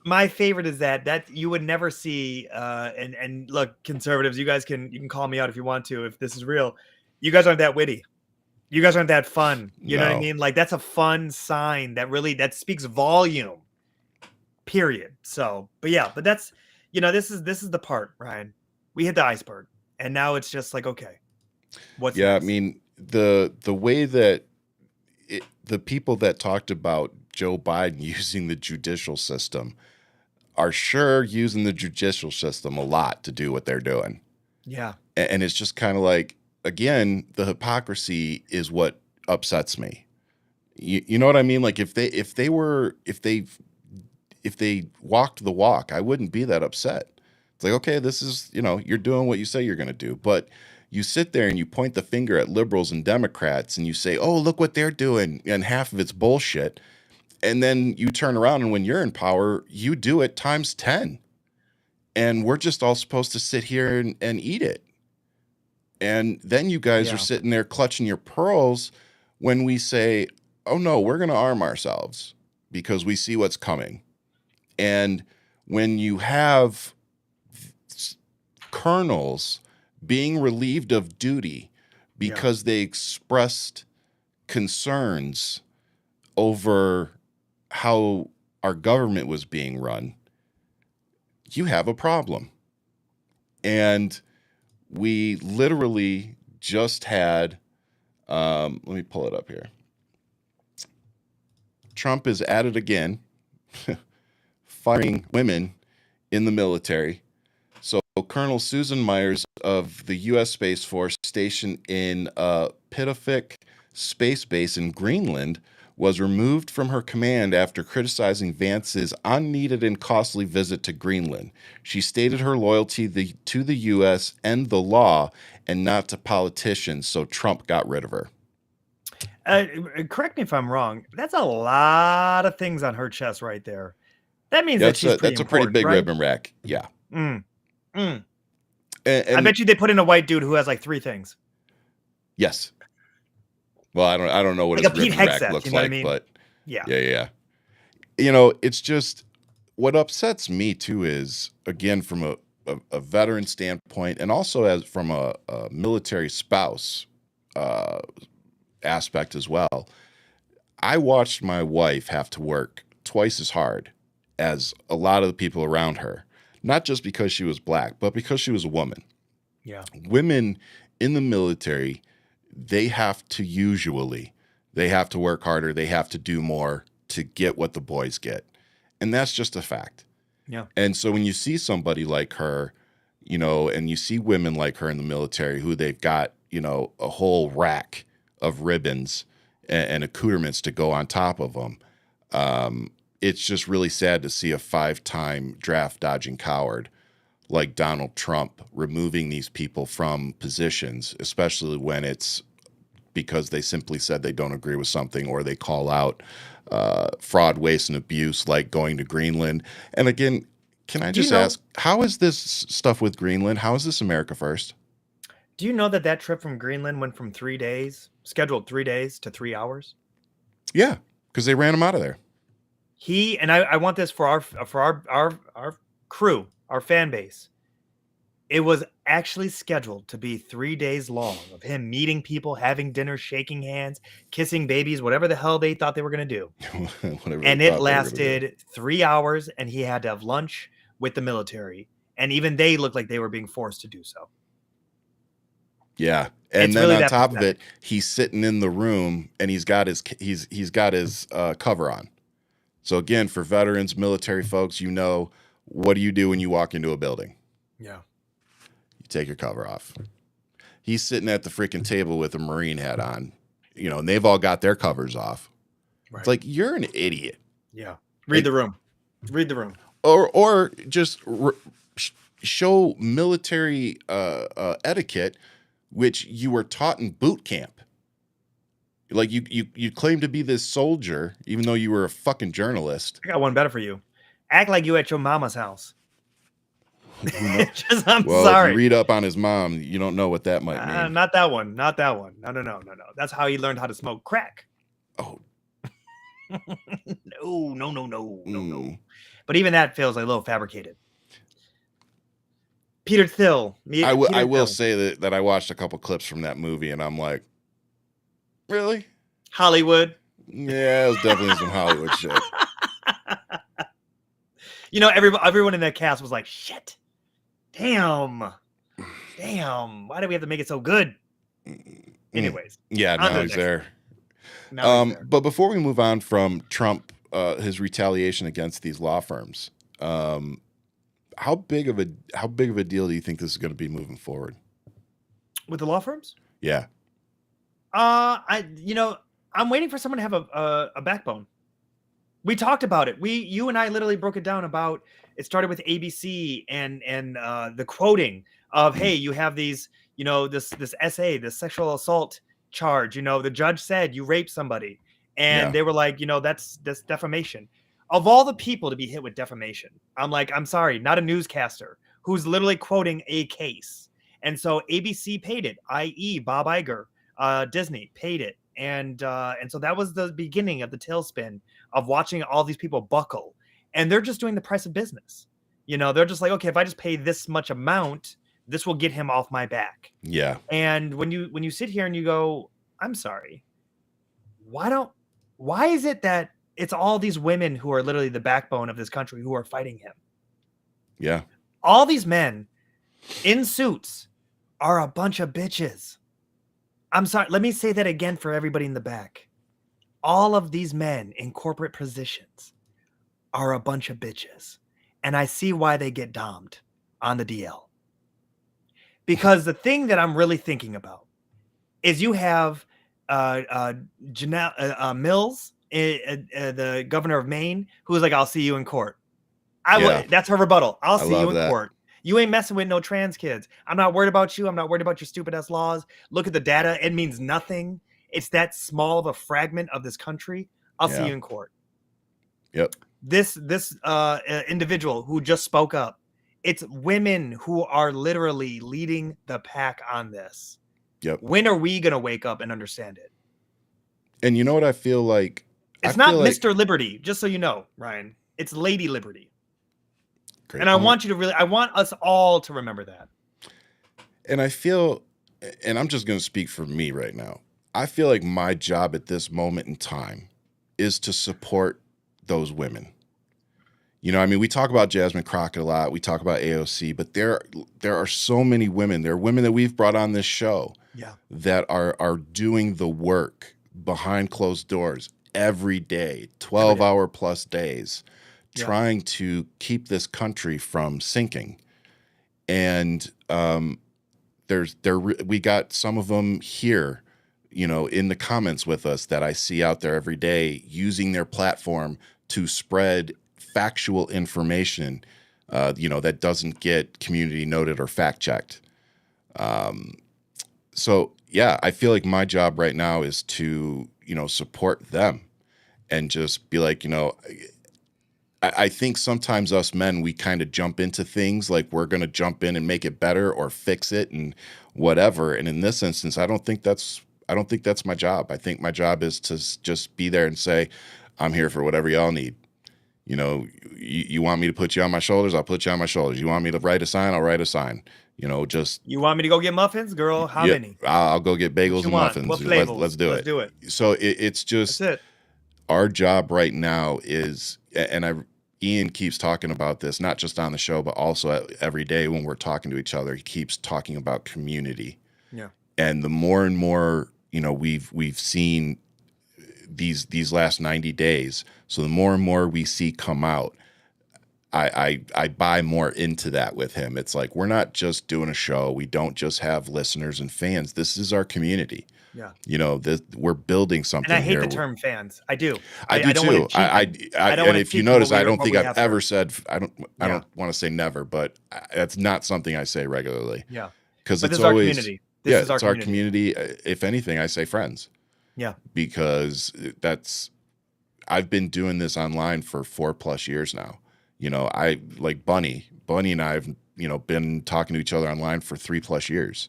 My favorite is that you would never see. And look, conservatives, you can call me out if you want to. If this is real, you guys aren't that witty. You guys aren't that fun. You know what I No. mean? Like that's a fun sign that speaks volume. Period. So, but that's this is the part, Ryan. We hit the iceberg, and now it's just like, okay, what's next? I mean the way that the people that talked about Joe Biden using the judicial system are sure using the judicial system a lot to do what they're doing. Yeah. And it's just kind of like, again, the hypocrisy is what upsets me. You know what I mean? Like if they walked the walk, I wouldn't be that upset. It's like, okay, this is, you're doing what you say you're going to do. But you sit there and you point the finger at liberals and Democrats and you say, oh, look what they're doing. And half of it's bullshit. And then you turn around and when you're in power, you do it times 10. And we're just all supposed to sit here and eat it. And then you guys are sitting there clutching your pearls when we say, oh, no, we're going to arm ourselves because we see what's coming. And when you have colonels being relieved of duty because they expressed concerns over how our government was being run, you have a problem. And we literally just had, let me pull it up here. Trump is at it again, firing women in the military. So Colonel Susan Myers of the U.S. Space Force stationed in Pitofik Space Base in Greenland was removed from her command after criticizing Vance's unneeded and costly visit to Greenland. She stated her loyalty to the U.S. and the law and not to politicians, so Trump got rid of her. Correct me if I'm wrong. That's a lot of things on her chest right there. That means that's a pretty big ribbon rack. Yeah. And I bet you they put in a white dude who has like 3 things. Yes. Well, I don't know what like his ribbon rack looks like, but yeah. It's just what upsets me too is, again, from a veteran standpoint and also from a military spouse aspect as well. I watched my wife have to work twice as hard as a lot of the people around her, not just because she was black, but because she was a woman. Yeah. Women in the military, they have to work harder. They have to do more to get what the boys get. And that's just a fact. Yeah. And so when you see somebody like her, and you see women like her in the military who they've got, a whole rack of ribbons and accoutrements to go on top of them. It's just really sad to see a 5-time draft dodging coward like Donald Trump removing these people from positions, especially when it's because they simply said they don't agree with something or they call out fraud, waste, and abuse, like going to Greenland. And again, can I just ask, how is this stuff with Greenland? How is this America First? Do you know that trip from Greenland went from 3 days, scheduled 3 days, to 3 hours? Yeah, because they ran him out of there. I want this for our crew, our fan base. It was actually scheduled to be 3 days long of him meeting people, having dinner, shaking hands, kissing babies, whatever the hell they thought they were going to do. And it lasted 3 hours, and he had to have lunch with the military. And even they looked like they were being forced to do so. Yeah. And then on top of it, he's sitting in the room and he's got his cover on. So again, for veterans, military folks, what do you do when you walk into a building? Yeah. You take your cover off. He's sitting at the freaking table with a Marine hat on, and they've all got their covers off. Right. It's like, you're an idiot. Yeah. Read the room. or just show military etiquette, which you were taught in boot camp. Like you claim to be this soldier, even though you were a fucking journalist. I got one better for you. Act like you at your mama's house. I'm Well, sorry. if you read up on his mom, you don't know what that might mean. Not that one. Not that one. No. That's how he learned how to smoke crack. Oh. No. But even that feels like a little fabricated. Peter Thiel. I will say that I watched a couple clips from that movie, and I'm like, really? Hollywood. Yeah, it was definitely some Hollywood shit. Everyone in that cast was like, shit. Damn. Why do we have to make it so good? Anyways. Yeah, now he's there. But before we move on from Trump, his retaliation against these law firms, how big of a deal do you think this is going to be moving forward with the law firms? Yeah. I'm waiting for someone to have a backbone. We talked about it. You and I literally broke it down about it started with ABC and the quoting of, hey, you have these, this essay, this sexual assault charge, the judge said you raped somebody, and they were like, that's defamation. Of all the people to be hit with defamation, I'm like, I'm sorry, not a newscaster who's literally quoting a case. And so ABC paid it, i.e. Bob Iger, Disney paid it. And so that was the beginning of the tailspin of watching all these people buckle. And they're just doing the price of business. They're just like, okay, if I just pay this much amount, this will get him off my back. Yeah. And when you sit here and you go, I'm sorry, why is it that it's all these women who are literally the backbone of this country who are fighting him? Yeah. All these men in suits are a bunch of bitches. I'm sorry. Let me say that again for everybody in the back. All of these men in corporate positions are a bunch of bitches. And I see why they get domed on the DL. Because the thing that I'm really thinking about is you have Janelle Mills, the governor of Maine, who was like, I'll see you in court. That's her rebuttal. I'll see you in court. You ain't messing with no trans kids. I'm not worried about you. I'm not worried about your stupid ass laws. Look at the data. It means nothing. It's that small of a fragment of this country. I'll see you in court. Yep. This individual who just spoke up, it's women who are literally leading the pack on this. Yep. When are we going to wake up and understand it? And you know what I feel like? It's not Mr. Liberty, just so you know, Ryan. It's Lady Liberty. Great. And I want us all to remember that. And I feel, and I'm just going to speak for me right now. I feel like my job at this moment in time is to support those women. We talk about Jasmine Crockett a lot. We talk about AOC, but there are so many women. There are women that we've brought on this show that are doing the work behind closed doors every day, 12-hour plus days, trying to keep this country from sinking. And we got some of them here, in the comments with us that I see out there every day using their platform to spread factual information, that doesn't get community noted or fact checked. So yeah, I feel like my job right now is to, support them and just be like, I think sometimes us men, we kind of jump into things like we're going to jump in and make it better or fix it and whatever. And in this instance, I don't think that's my job. I think my job is to just be there and say, I'm here for whatever y'all need. You want me to put you on my shoulders? I'll put you on my shoulders. You want me to write a sign? I'll write a sign. You want me to go get muffins, girl? How many? I'll go get bagels and muffins. What flavors? Let's do it. So it's just That's it. Our job right now is, and Ian keeps talking about this, not just on the show, but also every day when we're talking to each other, he keeps talking about community. Yeah. And the more and more, we've seen these last 90 days. So the more and more we see come out, I buy more into that with him. It's like, we're not just doing a show. We don't just have listeners and fans. This is our community. Yeah. You know, we're building And something I hate here. the term fans. I do. I do I don't want too. to cheapen. I don't And want to if you cheapen notice, what I don't what think we I've have ever here. said, I don't Yeah. want to say never, but that's not something I say regularly, Yeah. because But it's this is our always, community. This yeah, is our it's our community. community. If anything, I say friends, Yeah. because I've been doing this online for 4+ years now. You know, I like Bunny and I have, you know, been talking to each other online for 3+ years.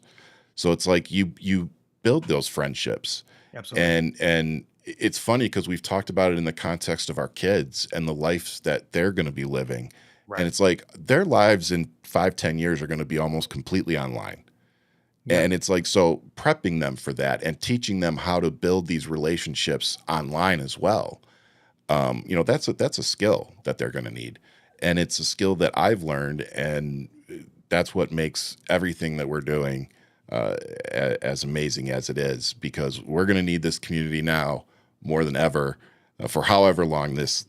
So it's like you build those friendships. Absolutely. And it's funny because we've talked about it in the context of our kids and the lives that they're going to be living. And Right. it's like their lives in 5-10 years are going to be almost completely online. Yeah. And it's like, so prepping them for that and teaching them how to build these relationships online as well. You know, that's a skill that they're going to need. And it's a skill that I've learned. And that's what makes everything that we're doing as amazing as it is, because we're going to need this community now more than ever, for however long this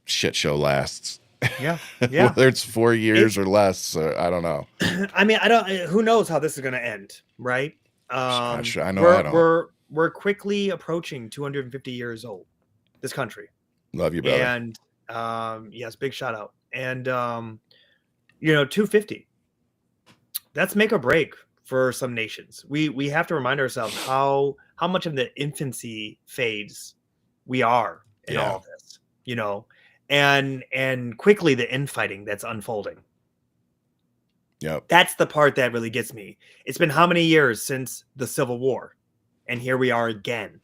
shit show lasts. Yeah. Yeah. Whether it's 4 years It, or less, I don't know. I mean, I don't. Who knows how this is going to end, right? I know I don't. We're quickly approaching 250 years old. This country, Love you, brother. and yes, big shout out. And you know, 250. That's make or break for some nations. We have to remind ourselves how much of the infancy phase we are in Yeah. all of this. You know, and quickly the infighting that's unfolding. Yep. That's the part that really gets me. It's been how many years since the Civil War, and here we are again.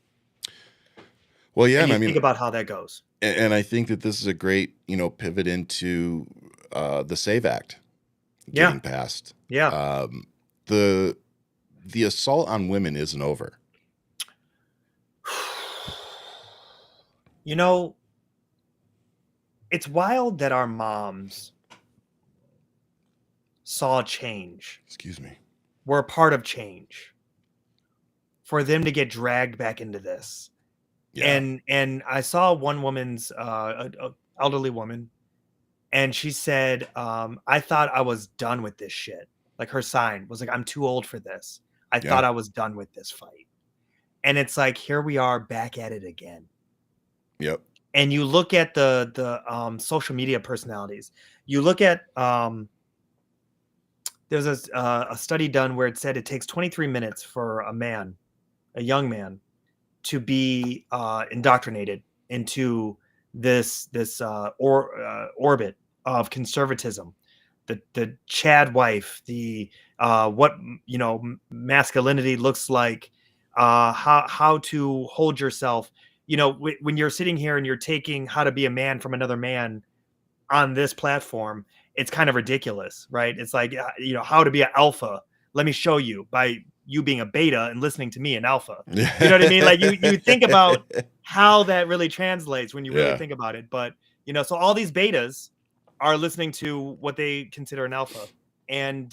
Well, yeah, And and you I mean, think about how that goes. and I think that this is a great, you know, pivot into the SAVE Act Yeah. getting passed. Yeah. The assault on women isn't over. You know, it's wild that our moms saw change. Excuse me. Were a part of change. For them to get dragged back into this. Yeah. And I saw one woman's a elderly woman, and she said, I thought I was done with this shit. Like, her sign was like, I'm too old for this. I Yeah. thought I was done with this fight. And it's like, here we are back at it again. Yep. And you look at the social media personalities. You look at there's a study done where it said it takes 23 minutes for a young man, to be indoctrinated into this orbit of conservatism, the Chad wife, the what, you know, masculinity looks like, how to hold yourself. You know, when you're sitting here and you're taking how to be a man from another man on this platform, it's kind of ridiculous, right? It's like, you know, how to be an alpha. Let me show you by you being a beta and listening to me, an alpha. You know what I mean? Like, you think about how that really translates when you really Yeah. think about it. But, you know, so all these betas are listening to what they consider an alpha. And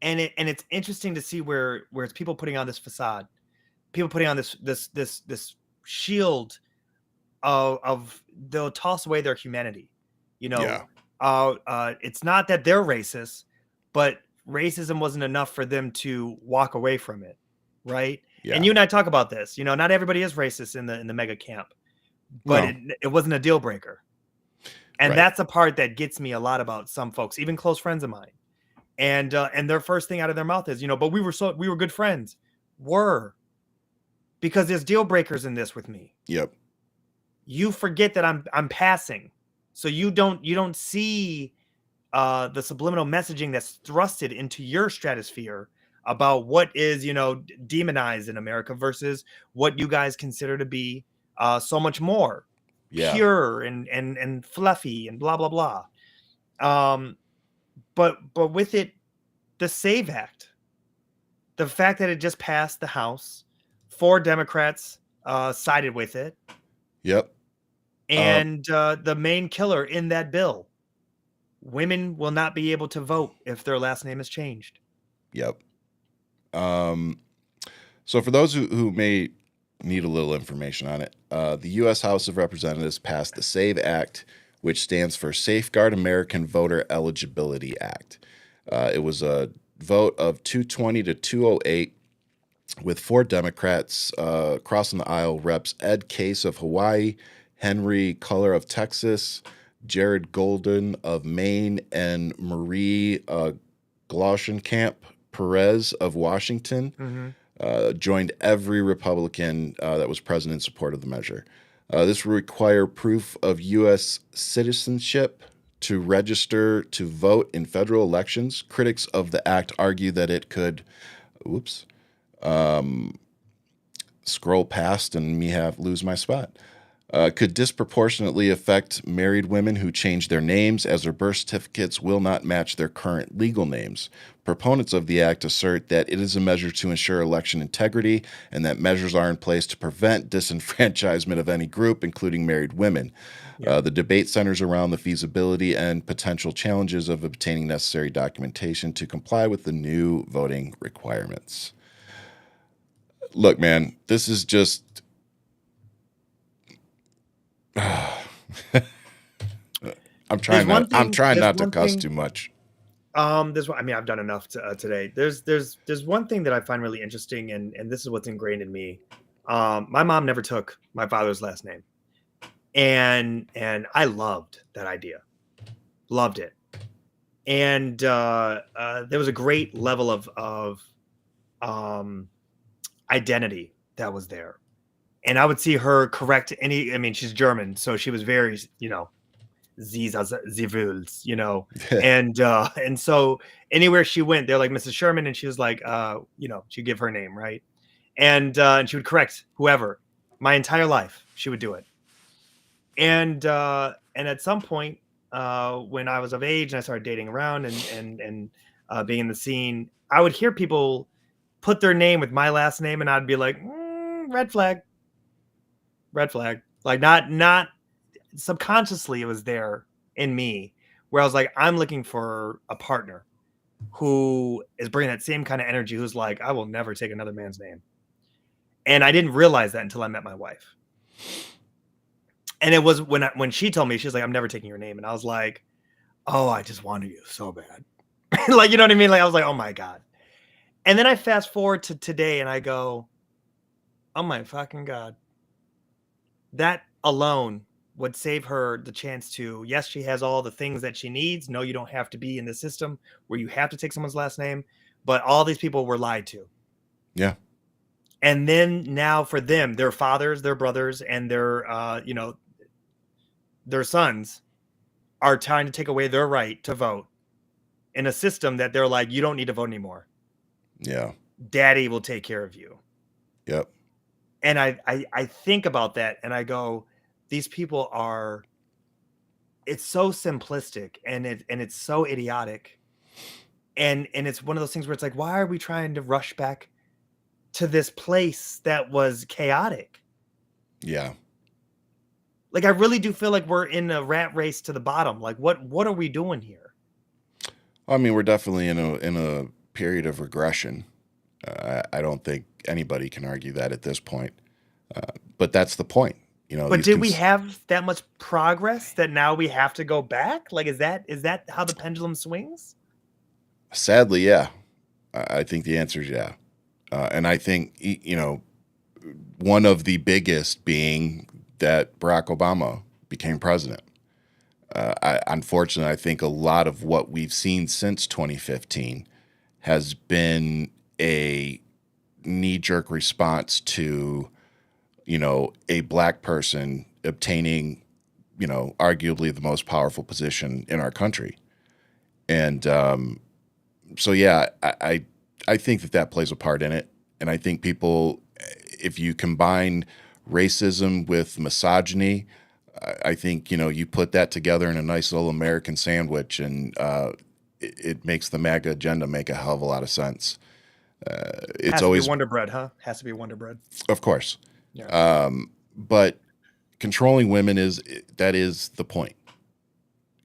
it's interesting to see where it's people putting on this facade, people putting on this shield of they'll toss away their humanity. You know, Yeah. it's not that they're racist, but racism wasn't enough for them to walk away from it, right? Yeah. And you and I talk about this. You know, not everybody is racist in the mega camp, but No. it wasn't a deal breaker. And Right. that's a part that gets me a lot about some folks, even close friends of mine. And their first thing out of their mouth is, you know, but we were good friends. Because there's deal breakers in this with me. Yep. You forget that I'm passing. So you don't see the subliminal messaging that's thrusted into your stratosphere about what is, you know, demonized in America versus what you guys consider to be so much more pure and fluffy and blah blah blah. But with it, the SAVE Act, the fact that it just passed the House, 4 Democrats sided with it. Yep. And the main killer in that bill, women will not be able to vote if their last name is changed. Yep. So for those who may need a little information on it, the U.S. House of Representatives passed the SAVE Act, which stands for Safeguard American Voter Eligibility Act. It was a vote of 220 to 208, with 4 Democrats crossing the aisle: Reps Ed Case of Hawaii, Henry Culler of Texas, Jared Golden of Maine, and Marie Glashenkamp Perez of Washington. Joined every Republican that was present in support of the measure. This will require proof of U.S. citizenship to register to vote in federal elections. Critics of the act argue that it could, scroll past and lose my spot. Could disproportionately affect married women who change their names, as their birth certificates will not match their current legal names. Proponents of the act assert that it is a measure to ensure election integrity and that measures are in place to prevent disenfranchisement of any group, including married women. The debate centers around the feasibility and potential challenges of obtaining necessary documentation to comply with the new voting requirements. Look, man, this is just... I'm trying not to cuss too much. There's one. I mean, I've done enough today. There's one thing that I find really interesting, and this is what's ingrained in me. My mom never took my father's last name, and I loved that idea, loved it, and there was a great level of identity that was there. And I would see her correct any. I mean, she's German, so she was very, sie will, and so anywhere she went, they're like Mrs. Sherman, and she was like, she'd give her name, right, and she would correct whoever. My entire life, she would do it, and at some point, when I was of age and I started dating around and being in the scene, I would hear people put their name with my last name, and I'd be like, red flag. Red flag. Like not subconsciously, it was there in me where I was like, I'm looking for a partner who is bringing that same kind of energy, who's like, I will never take another man's name. And I didn't realize that until I met my wife. And it was when she told me, she was like, I'm never taking your name. And I was like, oh, I just wanted you so bad. Like, you know what I mean? Like, I was like, oh my God. And then I fast forward to today and I go, oh my fucking God. That alone would save her the chance to, yes, she has all the things that she needs. No, you don't have to be in the system where you have to take someone's last name. But all these people were lied to. Yeah. And then now for them, their fathers, their brothers, and their sons are trying to take away their right to vote in a system that they're like, you don't need to vote anymore. Yeah. Daddy will take care of you. Yep. And I think about that and I go, these people are, it's so simplistic and it's so idiotic. And it's one of those things where it's like, why are we trying to rush back to this place that was chaotic? Yeah. Like, I really do feel like we're in a rat race to the bottom. Like, what are we doing here? I mean, we're definitely in a period of regression. I don't think anybody can argue that at this point. But that's the point. But did we have that much progress that now we have to go back? Like, is that how the pendulum swings? Sadly, yeah. I think the answer is yeah. And I think, one of the biggest being that Barack Obama became president. Unfortunately, I think a lot of what we've seen since 2015 has been a knee-jerk response to, a black person obtaining, arguably the most powerful position in our country. And so, yeah, I think that plays a part in it. And I think people, if you combine racism with misogyny, I think, you put that together in a nice little American sandwich, and it makes the MAGA agenda make a hell of a lot of sense. It's always be Wonder Bread, huh? Has to be Wonder Bread. Of course. Yeah. But controlling women is the point.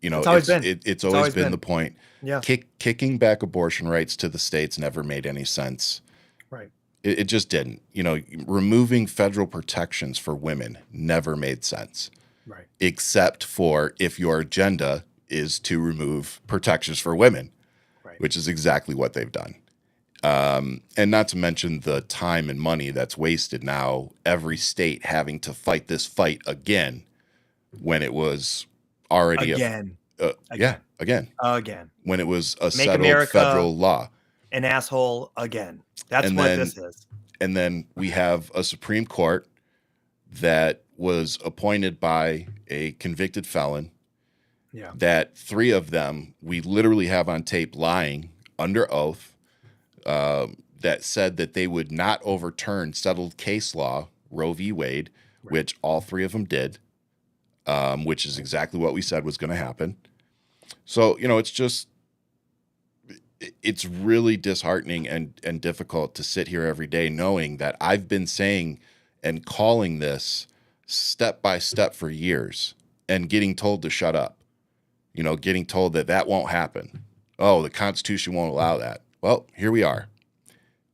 It's always been the point. Yeah. Kicking back abortion rights to the states never made any sense. Right. It just didn't. Removing federal protections for women never made sense. Right. except for if your agenda is to remove protections for women, Right. which is exactly what they've done. And not to mention the time and money that's wasted now, every state having to fight this fight again when it was already Again. again, Again. when it was a Make settled America federal law. an asshole again. That's And what then- this is. And then we have a Supreme Court that was appointed by a convicted felon. Yeah. That 3 of them we literally have on tape lying under oath, that said that they would not overturn settled case law, Roe v. Wade, which all 3 of them did, which is exactly what we said was going to happen. So, it's really disheartening and difficult to sit here every day knowing that I've been saying and calling this step by step for years and getting told to shut up, getting told that won't happen. Oh, the Constitution won't allow that. Well, here we are.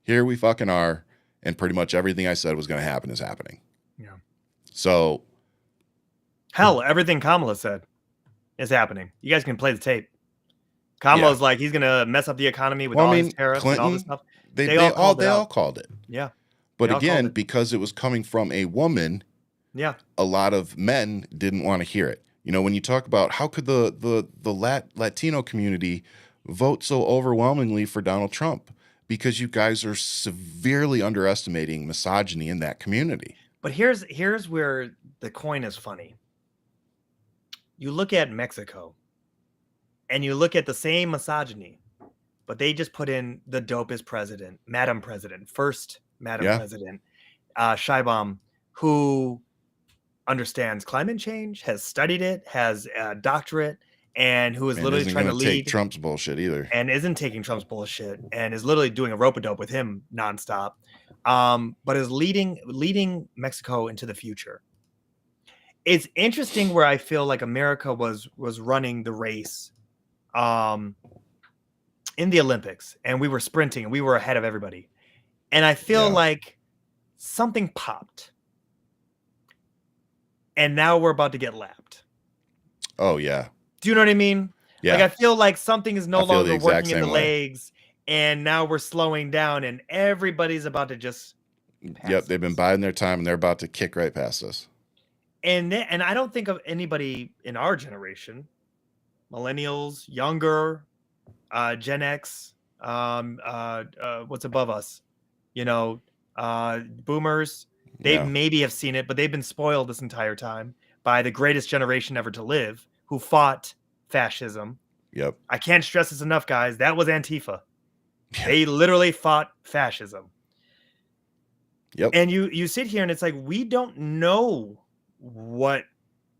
Here we fucking are. And pretty much everything I said was going to happen is happening. Yeah. So. Hell, everything Kamala said is happening. You guys can play the tape. Kamala's like, he's going to mess up the economy with all his tariffs and all this stuff. They all called it. Yeah. But again, because it was coming from a woman, a lot of men didn't want to hear it. When you talk about how could the Latino community vote so overwhelmingly for Donald Trump? Because you guys are severely underestimating misogyny in that community. But here's where the coin is funny. You look at Mexico and you look at the same misogyny, but they just put in the dopest president, Madam President, first Madam President, Scheibam, who understands climate change, has studied it, has a doctorate, and who is literally trying to lead. Take Trump's bullshit either. And isn't taking Trump's bullshit and is literally doing a rope-a-dope with him nonstop, but is leading Mexico into the future. It's interesting where I feel like America was running the race in the Olympics, and we were sprinting and we were ahead of everybody. And I feel like something popped. And now we're about to get lapped. Oh, yeah. Do you know what I mean? Yeah. Like, I feel like something is no longer working in the way. legs, and now we're slowing down, and everybody's about to just pass they've been biding their time, and they're about to kick right past us. And I don't think of anybody in our generation, millennials, younger, Gen X, what's above us, boomers. They maybe have seen it, but they've been spoiled this entire time by the greatest generation ever to live, who fought fascism. Yep. I can't stress this enough, guys. That was Antifa. They literally fought fascism. Yep. And you sit here and it's like, we don't know what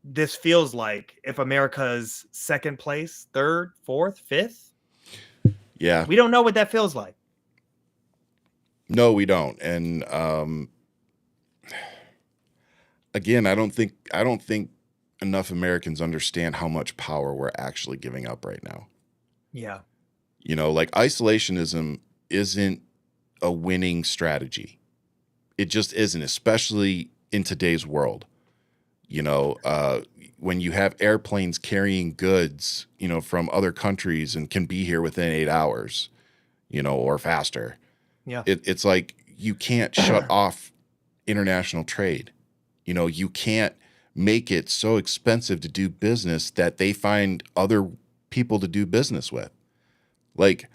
this feels like if America's second place, third, fourth, fifth. Yeah. We don't know what that feels like. No, we don't. And again, I don't think enough Americans understand how much power we're actually giving up right now. Yeah. Like isolationism isn't a winning strategy. It just isn't, especially in today's world. When you have airplanes carrying goods, from other countries and can be here within 8 hours, or faster. Yeah. It's like you can't shut off international trade. You can't make it so expensive to do business that they find other people to do business with. Like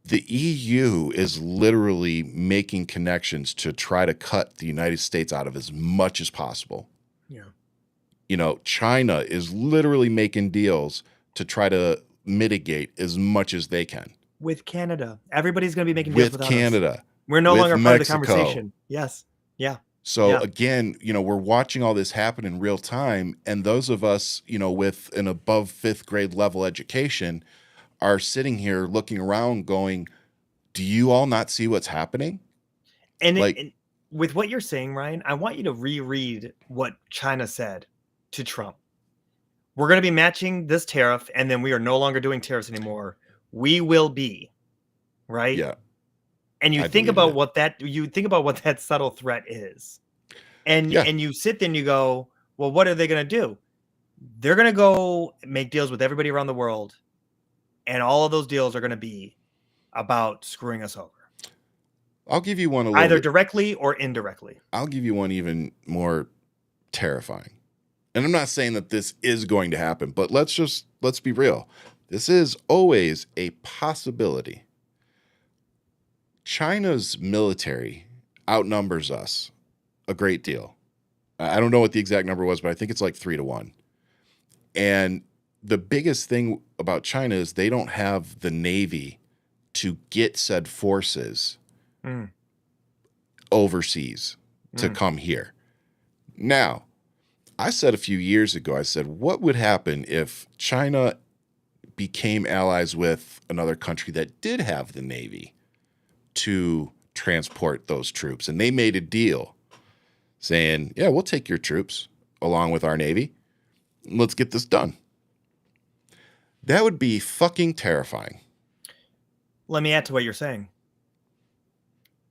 the EU is literally making connections to try to cut the United States out of as much as possible. Yeah. China is literally making deals to try to mitigate as much as they can. With Canada. Everybody's going to be making deals with without Canada. Us. We're no longer part Mexico. of the conversation. Yes. Yeah. So again, we're watching all this happen in real time. And those of us, with an above 5th grade level education are sitting here looking around going, do you all not see what's happening? And with what you're saying, Ryan, I want you to reread what China said to Trump. We're going to be matching this tariff, and then we are no longer doing tariffs anymore. We will be, right? Yeah. And you think about what that subtle threat is. And you sit there and you go, Well, what are they going to do? They're going to go make deals with everybody around the world, and all of those deals are going to be about screwing us over. I'll give you one either directly or indirectly. I'll give you one even more terrifying. And I'm not saying that this is going to happen, but let's be real. This is always a possibility. China's military outnumbers us a great deal. I don't know what the exact number was, but I think it's like 3-1. And the biggest thing about China is they don't have the Navy to get said forces overseas to come here. Now, I said a few years ago, I said, what would happen if China became allies with another country that did have the Navy to transport those troops? And they made a deal saying, yeah, we'll take your troops along with our Navy. Let's get this done. That would be fucking terrifying. Let me add to what you're saying.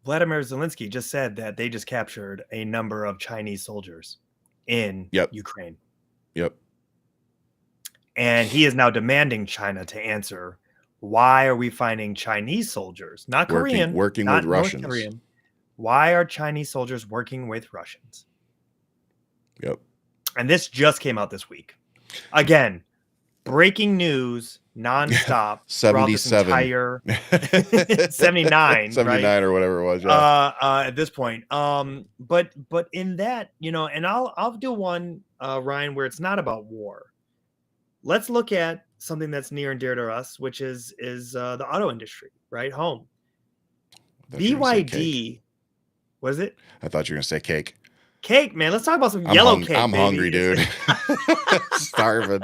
Vladimir Zelensky just said that they just captured a number of Chinese soldiers in Ukraine. Yep. And he is now demanding China to answer, why are we finding Chinese soldiers, not Korean, working not with North Russians? Korean. Why are Chinese soldiers working with Russians? Yep. And this just came out this week. Again, breaking news nonstop. 77. Entire 79. 79 right? or whatever it was. Yeah. At this point. But in that, and I'll do one, Ryan, where it's not about war. Let's look at something that's near and dear to us, which is the auto industry, right? Home. BYD. Was it? I thought you were going to say cake. Cake, man. Let's talk about some yellow cake. I'm baby. hungry, dude. Starving.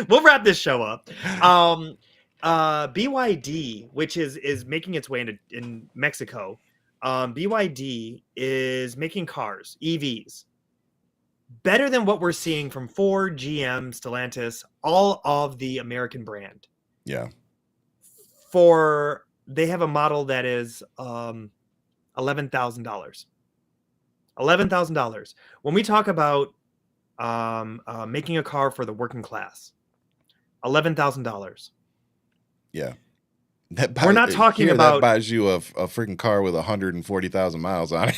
We'll wrap this show up. BYD, which is making its way in Mexico. BYD is making cars, EVs, better than what we're seeing from Ford, GM, Stellantis, all of the American brand. Yeah. They have a model that is $11,000. $11,000. When we talk about making a car for the working class, $11,000. Yeah. We're not talking about that buys you a freaking car with 140,000 miles on it.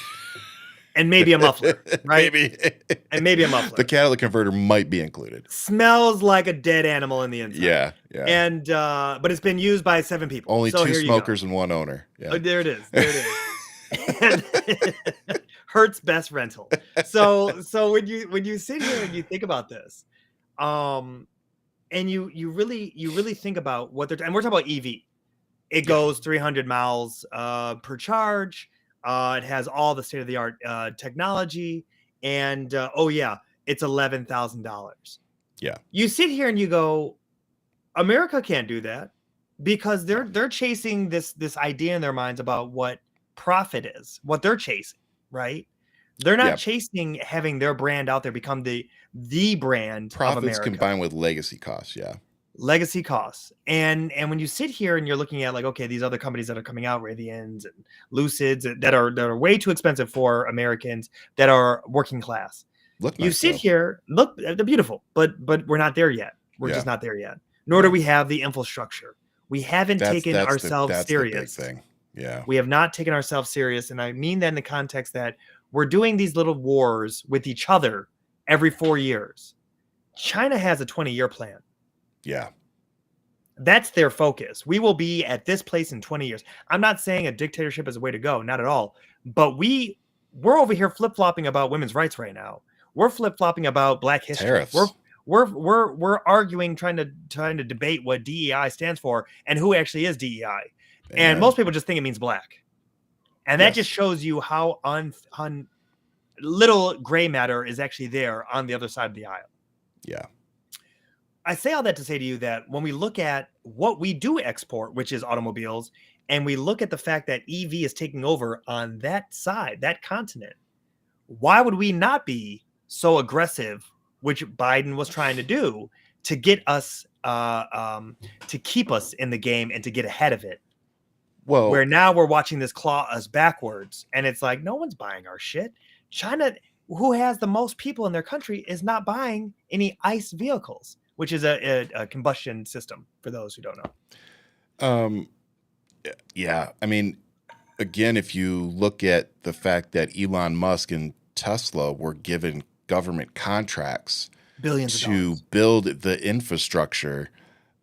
And maybe a muffler, right? And maybe a muffler. The catalytic converter might be included. Smells like a dead animal in the inside. Yeah. And but it's been used by 7 people. Only 2 smokers and 1 owner. Yeah. Oh, there it is. And Hertz best rental. So when you sit here and you think about this, and you really think about what they're, and we're talking about EV. It goes 300 miles per charge. It has all the state-of-the-art technology, and it's $11,000. Yeah. You sit here and you go, America can't do that because they're chasing this idea in their minds about what profit is, what they're chasing, right? They're not chasing having their brand out there become the brand Profits of America. combined with legacy costs, legacy costs. And when you sit here and you're looking at like, okay, ththese other companies that are coming out, Rivians and Lucids that are way too expensive for Americans that are working class. You sit here, look, they're beautiful, but we're not there yet. We're just not there yet. Nor do we have the infrastructure. We haven't taken ourselves serious. The big thing. Yeah. We have not taken ourselves serious. And I mean that in the context that we're doing these little wars with each other every 4 years. China has a 20-year plan. Yeah. That's their focus. We will be at this place in 20 years. I'm not saying a dictatorship is a way to go, not at all. But we're over here flip-flopping about women's rights right now. We're flip-flopping about Black history. Tariffs. We're arguing, trying to debate what DEI stands for and who actually is DEI. And most people just think it means black. And that just shows you how little gray matter is actually there on the other side of the aisle. Yeah. I say all that to say to you that when we look at what we do export, which is automobiles, and we look at the fact that EV is taking over on that side, that continent, why would we not be so aggressive, which Biden was trying to do, to get us, to keep us in the game and to get ahead of it? Where now we're watching this claw us backwards, and it's like, no one's buying our shit. China, who has the most people in their country is not buying any ICE vehicles, which is a combustion system for those who don't know. Yeah, I mean, again, if you look at the fact that Elon Musk and Tesla were given government contracts Billions of to dollars. build the infrastructure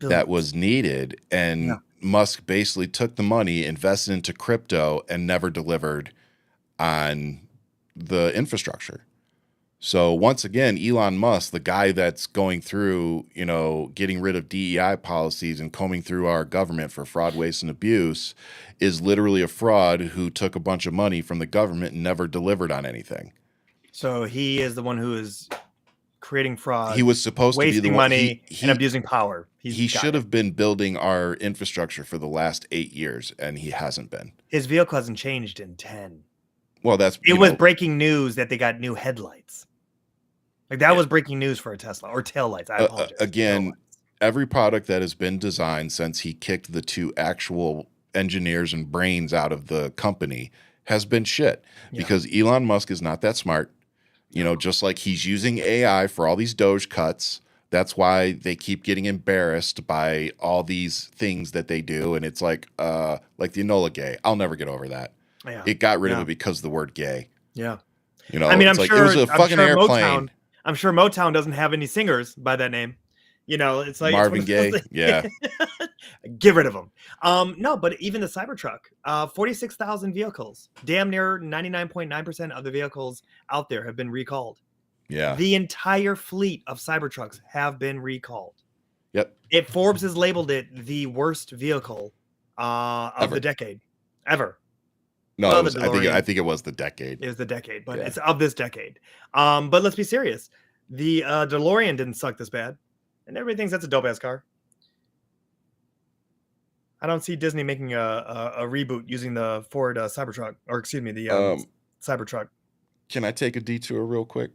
that Billions. was needed, and Yeah. Musk basically took the money, invested into crypto, and never delivered on the infrastructure. So once again, Elon Musk, the guy that's going through, getting rid of DEI policies and combing through our government for fraud, waste, and abuse, is literally a fraud who took a bunch of money from the government and never delivered on anything. So he is the one who is creating fraud. He was supposed to be the wasting one. money He and abusing power. he should have been building our infrastructure for the last 8 years, and he hasn't been. His vehicle hasn't changed in 10. Well, It was breaking news that they got new headlights. Like that was breaking news for a Tesla, or taillights. I apologize. Again, Taillights. every product that has been designed since he kicked the 2 actual engineers and brains out of the company has been shit, because Elon Musk is not that smart. Just like he's using AI for all these Doge cuts. That's why they keep getting embarrassed by all these things that they do. And it's like the Enola Gay. I'll never get over that. Yeah. It got rid of it because of the word gay. Yeah. I mean, I'm sure it was a fucking airplane. I'm sure Motown doesn't have any singers by that name. It's like Marvin Gaye. Yeah. Get rid of them. No, but even the Cybertruck, 46,000 vehicles, damn near 99.9% of the vehicles out there have been recalled. Yeah. The entire fleet of Cybertrucks have been recalled. Yep. Forbes has labeled it the worst vehicle of the decade ever. No, I think it was the decade. It was the decade, but it's of this decade. But let's be serious. The DeLorean didn't suck this bad, and everybody thinks that's a dope ass car. I don't see Disney making a reboot using the Ford Cybertruck, or excuse me, the Cybertruck. Can I take a detour real quick?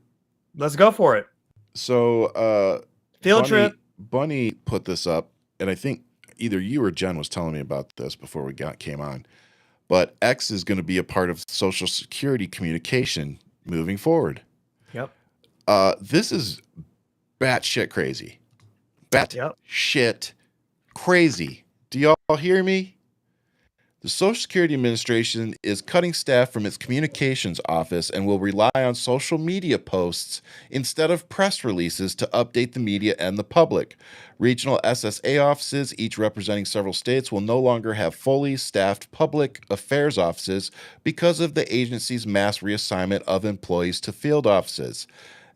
Let's go for it. So, field trip. Bunny put this up, and I think either you or Jen was telling me about this before we came on. But X is going to be a part of Social Security communication moving forward. Yep. This is batshit crazy. Yep. Shit crazy. Do y'all hear me? The Social Security Administration is cutting staff from its communications office and will rely on social media posts instead of press releases to update the media and the public. Regional SSA offices, each representing several states, will no longer have fully staffed public affairs offices because of the agency's mass reassignment of employees to field offices.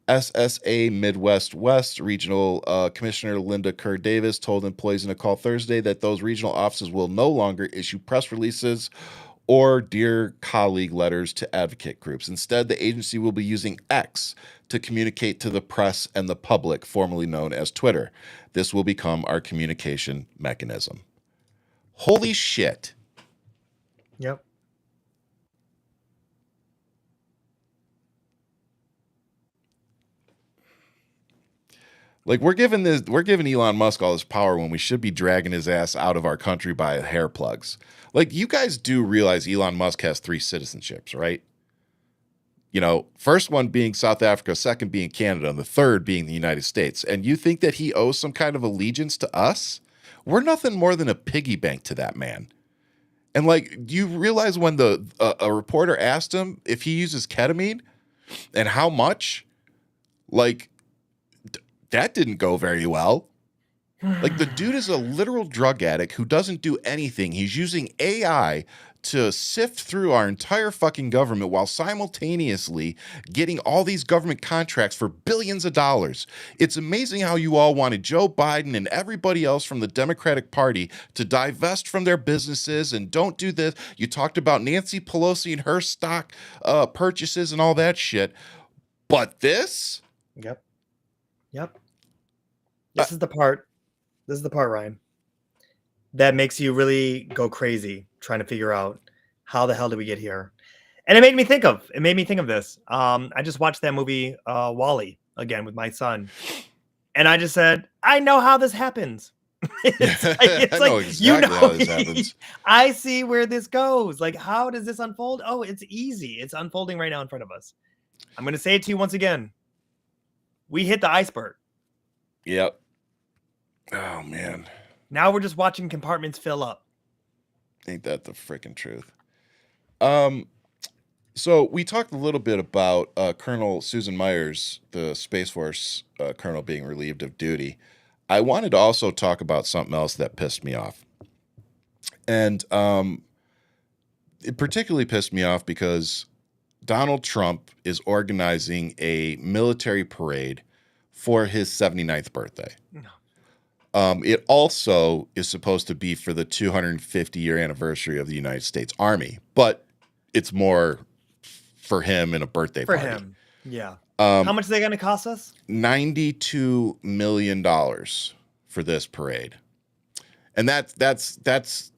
SSA Midwest West Regional Commissioner Linda Kerr Davis told employees in a call Thursday that those regional offices will no longer issue press releases or Dear Colleague letters to advocate groups. Instead, the agency will be using X to communicate to the press and the public, formerly known as Twitter. This will become our communication mechanism. Holy shit. Yep. Like we're giving Elon Musk all this power when we should be dragging his ass out of our country by hair plugs. Like you guys do realize Elon Musk has 3 citizenships, right? First one being South Africa, second being Canada, and the third being the United States. And you think that he owes some kind of allegiance to us? We're nothing more than a piggy bank to that man. And do you realize when a reporter asked him if he uses ketamine and how much, that didn't go very well. The dude is a literal drug addict who doesn't do anything. He's using AI to sift through our entire fucking government while simultaneously getting all these government contracts for billions of dollars. It's amazing how you all wanted Joe Biden and everybody else from the Democratic Party to divest from their businesses and don't do this. You talked about Nancy Pelosi and her stock purchases and all that shit. But this? Yep. This is the part, Ryan, that makes you really go crazy trying to figure out how the hell did we get here. And it made me think of this. I just watched that movie WALL-E again with my son. And I just said, I know how this happens. I know exactly how this happens. I see where this goes. How does this unfold? Oh, it's easy. It's unfolding right now in front of us. I'm going to say it to you once again. We hit the iceberg. Yep. Oh, man. Now we're just watching compartments fill up. Ain't that the freaking truth? So we talked a little bit about Colonel Susan Myers, the Space Force colonel, being relieved of duty. I wanted to also talk about something else that pissed me off. And it particularly pissed me off because Donald Trump is organizing a military parade for his 79th birthday. No. It also is supposed to be for the 250-year anniversary of the United States Army, but it's more for him and a birthday For party. him. Yeah. How much are they going to cost us? $92 million for this parade. And that's,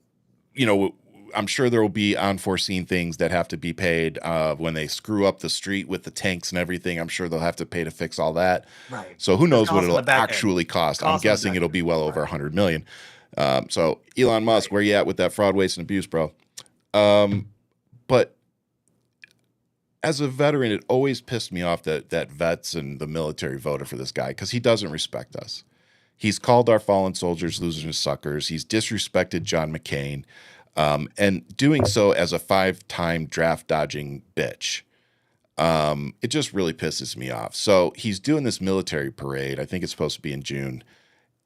you know, I'm sure there will be unforeseen things that have to be paid when they screw up the street with the tanks and everything. I'm sure they'll have to pay to fix all that. Right. So who knows what cost on it'll the back end. actually cost. I'm Cost on the guessing back it'll end. be well over Right. 100 million. So Elon Musk, where you at with that fraud, waste, and abuse, bro? But as a veteran, it always pissed me off that vets and the military voted for this guy because he doesn't respect us. He's called our fallen soldiers losers and suckers. He's disrespected John McCain, and doing so as a 5-time draft dodging bitch. It just really pisses me off. So he's doing this military parade. I think it's supposed to be in June.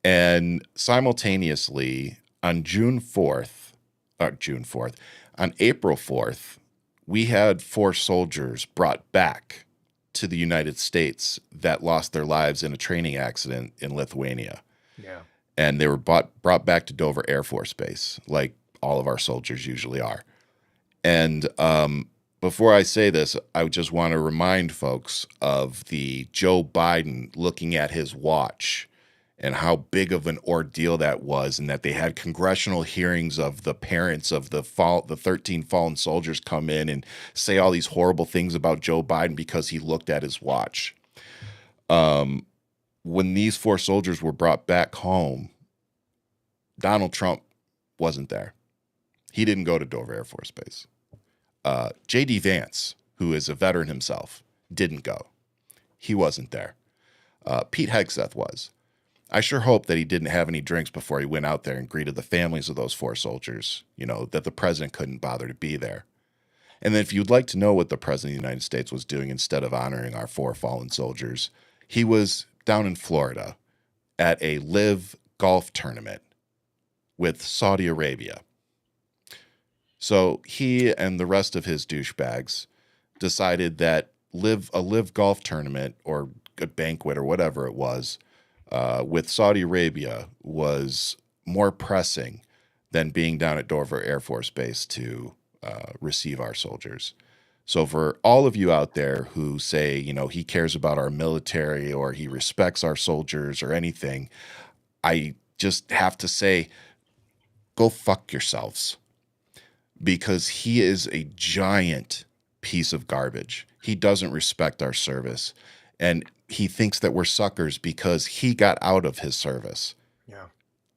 And simultaneously on on April 4th, we had 4 soldiers brought back to the United States that lost their lives in a training accident in Lithuania. Yeah. And they were brought back to Dover Air Force Base, like all of our soldiers usually are. And before I say this, I just want to remind folks of the Joe Biden looking at his watch and how big of an ordeal that was, and that they had congressional hearings of the parents of the 13 fallen soldiers come in and say all these horrible things about Joe Biden because he looked at his watch. When these 4 soldiers were brought back home, Donald Trump wasn't there. He didn't go to Dover Air Force Base. J.D. Vance, who is a veteran himself, didn't go. He wasn't there. Pete Hegseth was. I sure hope that he didn't have any drinks before he went out there and greeted the families of those 4 soldiers, you know, that the president couldn't bother to be there. And then if you'd like to know what the president of the United States was doing instead of honoring our 4 fallen soldiers, he was down in Florida at a live golf tournament with Saudi Arabia. So he and the rest of his douchebags decided that a live golf tournament or a banquet or whatever it was with Saudi Arabia was more pressing than being down at Dover Air Force Base to receive our soldiers. So for all of you out there who say, you know, he cares about our military or he respects our soldiers or anything, I just have to say, go fuck yourselves. Because he is a giant piece of garbage. He doesn't respect our service. And he thinks that we're suckers because he got out of his service. Yeah.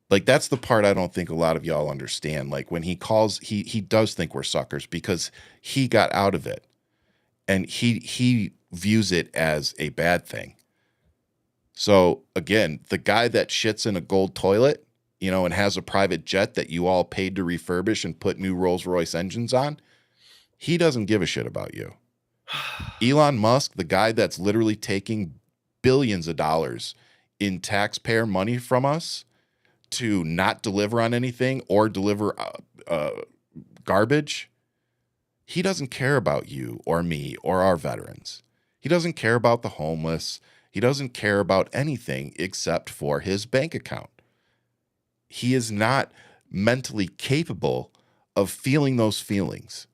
Like, that's the part I don't think a lot of y'all understand. Like, when he calls, he does think we're suckers because he got out of it. And he views it as a bad thing. So, again, the guy that shits in a gold toilet, you know, and has a private jet that you all paid to refurbish and put new Rolls-Royce engines on, he doesn't give a shit about you. Elon Musk, the guy that's literally taking billions of dollars in taxpayer money from us to not deliver on anything or deliver garbage, he doesn't care about you or me or our veterans. He doesn't care about the homeless. He doesn't care about anything except for his bank account. He is not mentally capable of feeling those feelings.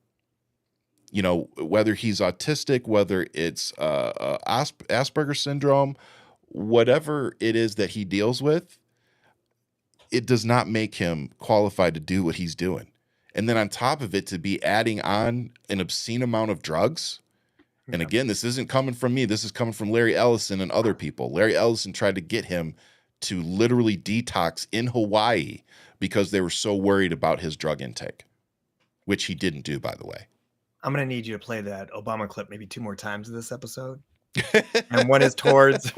You know, whether he's autistic, whether it's Asperger's syndrome, whatever it is that he deals with, it does not make him qualified to do what he's doing. And then on top of it, to be adding on an obscene amount of drugs. And again, this isn't coming from me. This is coming from Larry Ellison and other people. Larry Ellison tried to get him to literally detox in Hawaii because they were so worried about his drug intake, which he didn't do, by the way. I'm gonna need you to play that Obama clip maybe 2 more times in this episode. And one is towards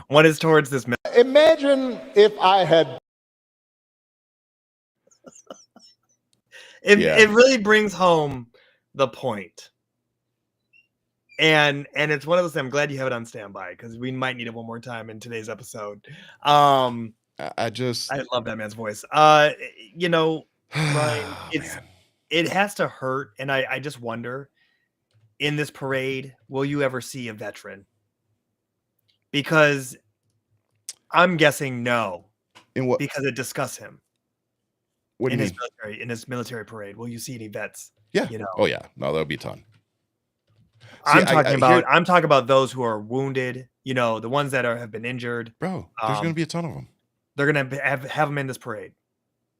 one is towards this. Imagine if I had. It really brings home the point. And it's one of those. I'm glad you have it on standby because we might need it one more time in today's episode. I love that man's voice. You know, Ryan, it has to hurt, and I just wonder, in this parade, will you ever see a veteran? Because I'm guessing no. In what? Because it discusses him. What do you mean? In his military parade, will you see any vets? Yeah. You know. Oh yeah. No, that'll be a ton. I'm talking about those who are wounded. You know, the ones that have been injured. Bro, there's going to be a ton of them. They're going to have them in this parade.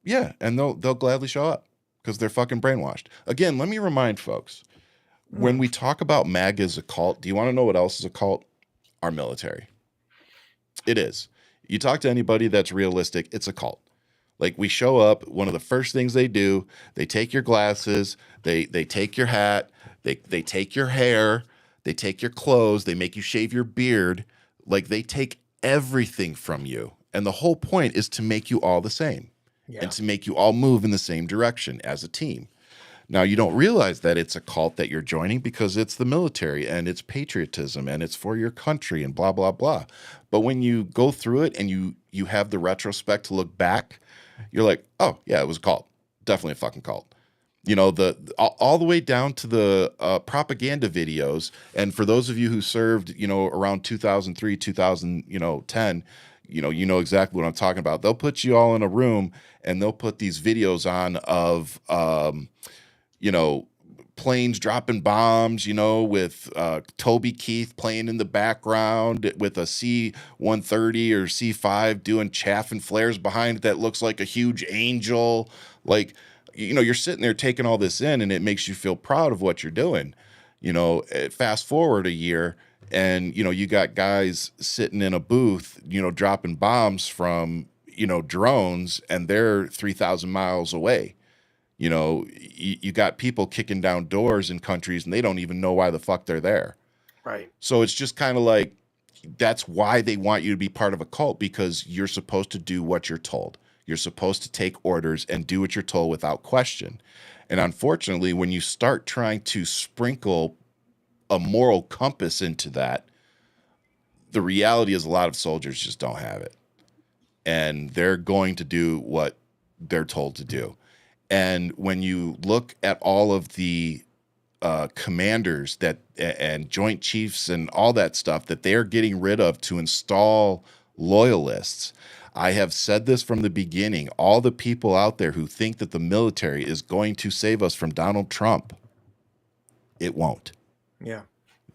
Yeah, and they'll gladly show up because they're fucking brainwashed. Again, let me remind folks, when we talk about MAGA as a cult, do you want to know what else is a cult? Our military. It is. You talk to anybody that's realistic, it's a cult. Like, we show up, one of the first things they do, they take your glasses, they take your hat, they take your hair, they take your clothes, they make you shave your beard. Like, they take everything from you. And the whole point is to make you all the same. Yeah. And to make you all move in the same direction as a team. Now, you don't realize that it's a cult that you're joining because it's the military and it's patriotism and it's for your country and blah, blah, blah. But when you go through it and you have the retrospect to look back, you're like, oh, yeah, it was a cult. Definitely a fucking cult. You know, all the way down to the propaganda videos. And for those of you who served, you know, around 2003, 2010, you know exactly what I'm talking about. They'll put you all in a room and they'll put these videos on of, you know, planes dropping bombs, you know, with Toby Keith playing in the background with a C-130 or C-5 doing chaff and flares behind it that looks like a huge angel. Like, you know, you're sitting there taking all this in and it makes you feel proud of what you're doing. You know, fast forward a year and, you know, you got guys sitting in a booth, you know, dropping bombs from, you know, drones and they're 3,000 miles away. You know, you got people kicking down doors in countries and they don't even know why the fuck they're there. Right. So it's just kind of like, that's why they want you to be part of a cult, because you're supposed to do what you're told. You're supposed to take orders and do what you're told without question. And unfortunately, when you start trying to sprinkle a moral compass into that, the reality is a lot of soldiers just don't have it. And they're going to do what they're told to do. And when you look at all of the commanders and joint chiefs and all that stuff that they're getting rid of to install loyalists, I have said this from the beginning, all the people out there who think that the military is going to save us from Donald Trump, it won't. Yeah.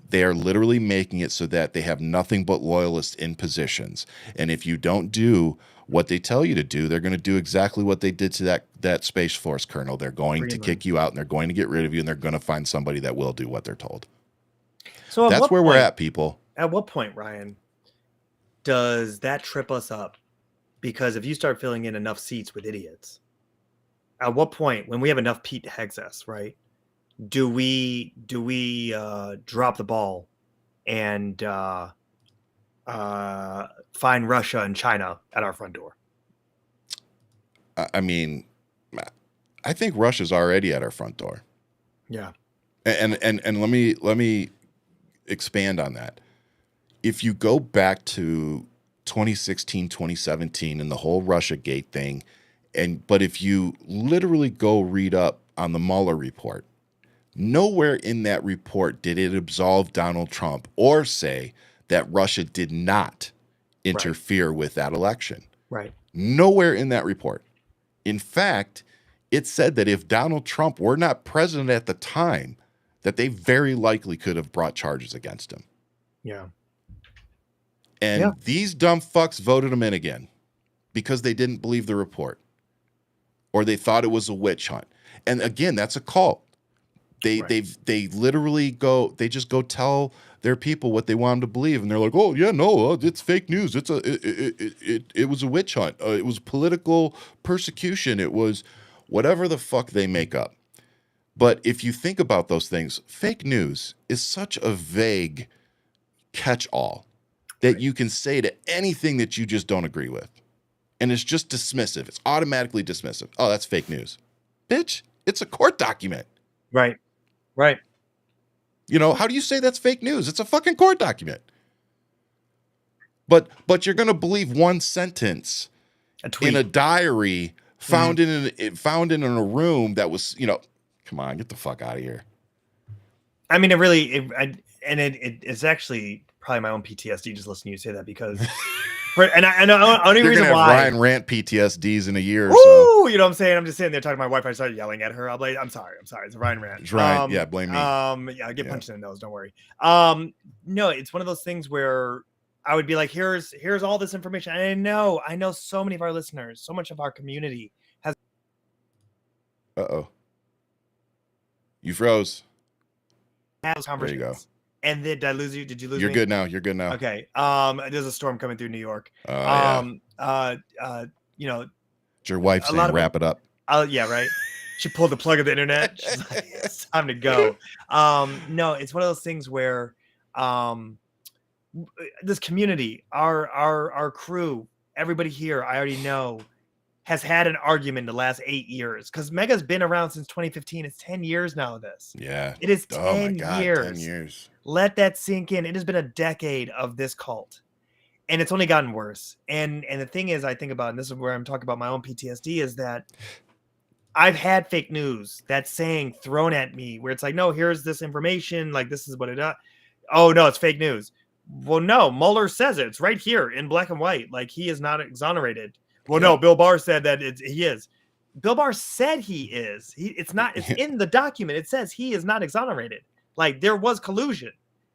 They are literally making it so that they have nothing but loyalists in positions. And if you don't do what they tell you to do, they're going to do exactly what they did to that Space Force colonel. They're going to kick you out and they're going to get rid of you and they're going to find somebody that will do what they're told. So that's where we're at, people. At what point, Ryan, does that trip us up? Because if you start filling in enough seats with idiots, at what point, when we have enough Pete Hegseth, right, do we drop the ball and find Russia and China at our front door? I mean, I think Russia's already at our front door. Yeah. And let me expand on that. If you go back to 2016, 2017 and the whole Russiagate thing, but if you literally go read up on the Mueller report, nowhere in that report did it absolve Donald Trump or say that Russia did not interfere with that election. Right. Nowhere in that report. In fact, it said that if Donald Trump were not president at the time, that they very likely could have brought charges against him. Yeah. And these dumb fucks voted him in again because they didn't believe the report or they thought it was a witch hunt. And again, that's a cult. They literally just go tell their people what they want them to believe, and they're like, oh yeah, no, it's fake news. It was a witch hunt. It was political persecution. It was whatever the fuck they make up. But if you think about those things, fake news is such a vague catch-all that you can say to anything that you just don't agree with. And it's just dismissive. It's automatically dismissive. Oh, that's fake news. Bitch, it's a court document. Right. Right. You know, how do you say that's fake news? It's a fucking court document. But you're going to believe one sentence A tweet. in a diary found in a room that was, you know, come on, get the fuck out of here. I mean, it's actually probably my own PTSD just listening to you say that because, I know only You're reason gonna have why Ryan rant PTSDs in a year or Woo! so. You know what I'm saying? I'm just sitting there talking to my wife. I started yelling at her. I'm like, I'm sorry. It's a Ryan rant. It's Ryan. Yeah, blame me. Yeah, I get punched in the nose. Don't worry. No, it's one of those things where I would be like, here's all this information. I know so many of our listeners, so much of our community has. Uh-oh. You froze. Those conversations. There you go. And did I lose you? Did you lose You're me? good now. You're good now. Okay. There's a storm coming through New York. Yeah. You know, It's your wife saying wrap it up. Yeah, right. She pulled the plug of the internet. She's like, it's time to go. No, it's one of those things where this community, our crew, everybody here, I already know, has had an argument the last 8 years because Mega's been around since 2015. It's 10 years now of this. Yeah. It is 10 oh my God, years. 10 years. Let that sink in. It has been a decade of this cult. And it's only gotten worse. And the thing is, I think about, and this is where I'm talking about my own PTSD, is that I've had fake news that's saying thrown at me where it's like, no, here's this information. Like, this is what it is. Oh, no, it's fake news. Well, no, Mueller says it. It's right here in black and white. Like, he is not exonerated. Well, no, Bill Barr said that he is. Bill Barr said he is. It's not. It's in the document. It says he is not exonerated. Like, there was collusion.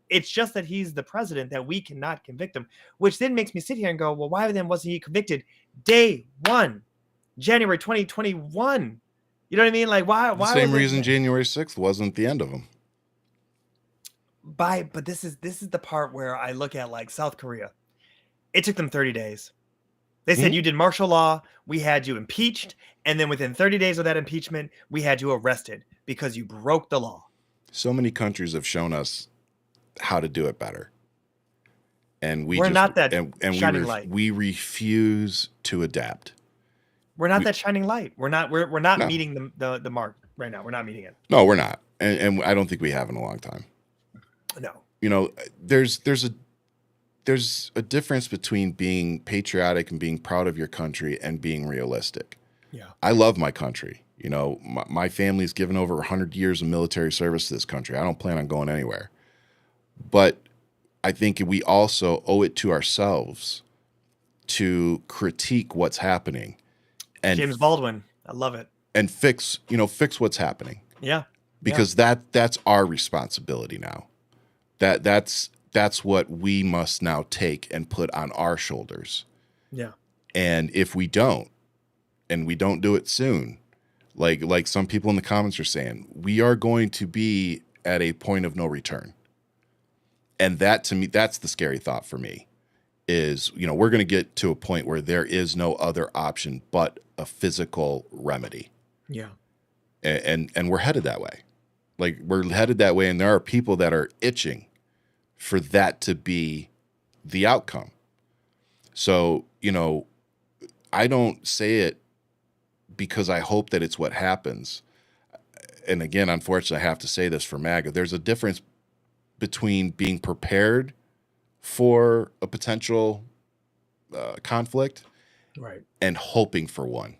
It's just that he's the president that we cannot convict him, which then makes me sit here and go, well, why then wasn't he convicted day 1, January 2021? You know what I mean? Like, why? The same reason January 6th wasn't the end of him. But this is the part where I look at, like, South Korea. It took them 30 days. They said you did martial law, we had you impeached, and then within 30 days of that impeachment, we had you arrested because you broke the law. So many countries have shown us how to do it better. And we're not that shining light. We refuse to adapt. We're not that shining light. We're not meeting the mark right now. We're not meeting it. No, we're not. And I don't think we have in a long time. No. You know, there's a difference between being patriotic and being proud of your country and being realistic. Yeah. I love my country. You know, my family's given over 100 years of military service to this country. I don't plan on going anywhere. But I think we also owe it to ourselves to critique what's happening. And James Baldwin. I love it. And fix what's happening. Yeah. Because that's our responsibility now. That's what we must now take and put on our shoulders. Yeah. And if we don't, and we don't do it soon, like some people in the comments are saying, we are going to be at a point of no return. And that, to me, that's the scary thought for me, is, you know, we're going to get to a point where there is no other option but a physical remedy. Yeah. And we're headed that way. Like, we're headed that way, and there are people that are itching for that to be the outcome. So, you know, I don't say it because I hope that it's what happens. And again, unfortunately, I have to say this for MAGA. There's a difference between being prepared for a potential conflict, right, and hoping for one.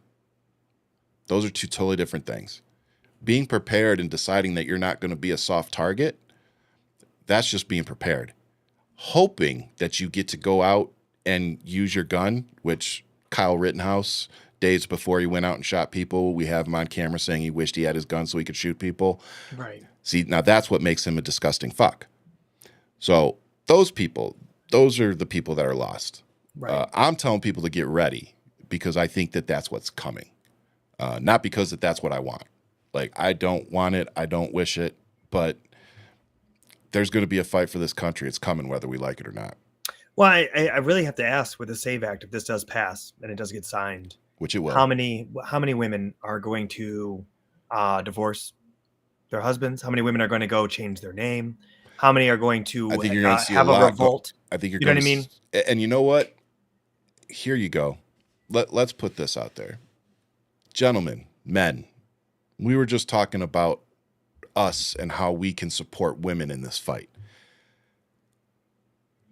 Those are two totally different things. Being prepared and deciding that you're not going to be a soft target, that's just being prepared. Hoping that you get to go out and use your gun, which Kyle Rittenhouse, days before he went out and shot people, we have him on camera saying he wished he had his gun so he could shoot people. Right. See, now that's what makes him a disgusting fuck. So those people, those are the people that are lost. Right. I'm telling people to get ready because I think that that's what's coming. Not because that's what I want. Like, I don't want it. I don't wish it. But there's going to be a fight for this country. It's coming whether we like it or not. Well, I really have to ask with the SAVE Act, if this does pass and it does get signed, which it will. How many women are going to divorce their husbands? How many women are going to go change their name? How many are going to I think you're going to see have a lot. revolt? I think you're You know going what I mean? and you know what? Here you go. Let's put this out there. Gentlemen, men, we were just talking about us and how we can support women in this fight.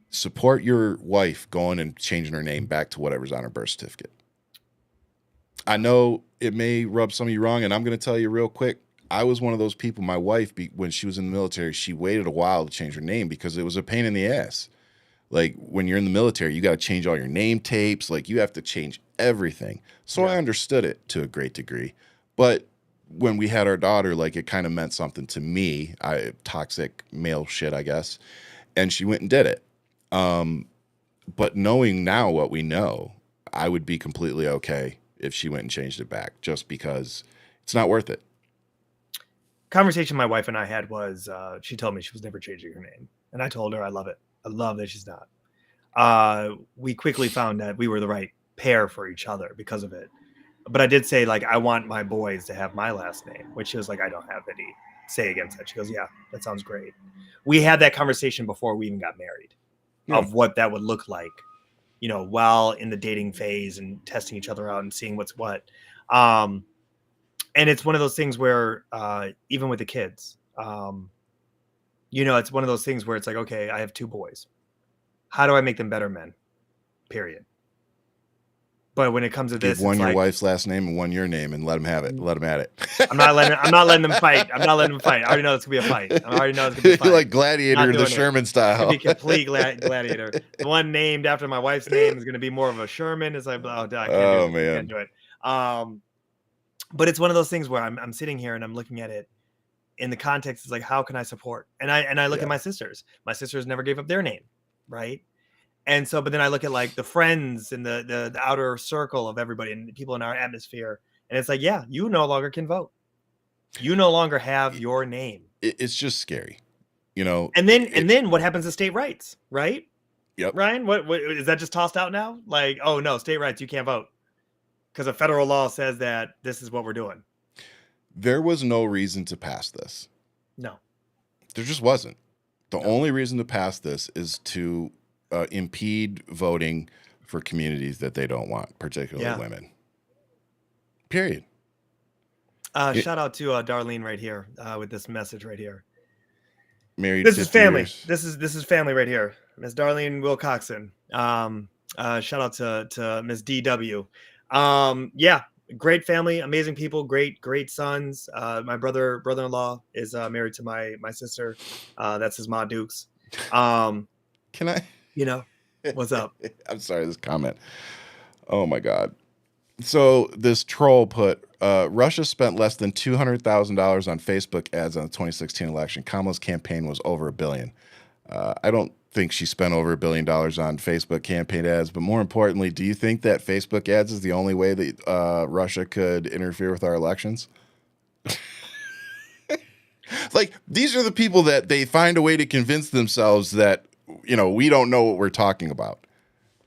Support your wife going and changing her name back to whatever's on her birth certificate. I know it may rub some of you wrong, and I'm going to tell you real quick. I was one of those people. My wife, when she was in the military, she waited a while to change her name because it was a pain in the ass. Like when you're in the military, you got to change all your name tapes. Like you have to change everything. So I understood it to a great degree. But when we had our daughter, like it kind of meant something to me. Toxic male shit, I guess. And she went and did it. But knowing now what we know, I would be completely okay if she went and changed it back, just because it's not worth it. Conversation my wife and I had was she told me she was never changing her name, and I told her I love it. I love that she's not. We quickly found that we were the right pair for each other because of it. But I did say, like, I want my boys to have my last name, which is like, I don't have any say against that. She goes, yeah, that sounds great. We had that conversation before we even got married of what that would look like, you know, while in the dating phase and testing each other out and seeing what's what. And it's one of those things where even with the kids, you know, it's one of those things where it's like, okay, I have 2 boys. How do I make them better men? Period. But when it comes to this, give one it's your like, wife's last name and one your name, and let them have it. Let them at it. I'm not letting them fight. I'm not letting them fight. I already know it's gonna be a fight. I already know it's gonna be a fight. Like Gladiator, the Sherman It's style. gonna be complete gladiator. The one named after my wife's name is gonna be more of a Sherman. It's like, oh, I can't do it. Man. I can't do it. But it's one of those things where I'm sitting here and I'm looking at it in the context. It's like, how can I support? And I look at my sisters. My sisters never gave up their name, right? And so, but then I look at like the friends and the outer circle of everybody and the people in our atmosphere. And it's like, yeah, you no longer can vote. You no longer have your name. It's just scary, you know. And then what happens to state rights, right? Yep. Ryan, what is that just tossed out now? Like, oh no, state rights, you can't vote because a federal law says that this is what we're doing. There was no reason to pass this. No. There just wasn't. The only reason to pass this is to impede voting for communities that they don't want, particularly women. Period. Shout out to Darlene right here with this message right here. Married. This is family. Years. This is family right here. Miss Darlene Wilcoxon. Shout out to Miss DW. Yeah, great family, amazing people, great sons. My brother-in-law is married to my sister. That's his Ma Dukes. Can I? You know, what's up? I'm sorry, this comment. Oh my God. So this troll put, Russia spent less than $200,000 on Facebook ads on the 2016 election. Kamala's campaign was over $1 billion. I don't think she spent over $1 billion on Facebook campaign ads, but more importantly, do you think that Facebook ads is the only way that Russia could interfere with our elections? Like, these are the people that they find a way to convince themselves that, you know, we don't know what we're talking about.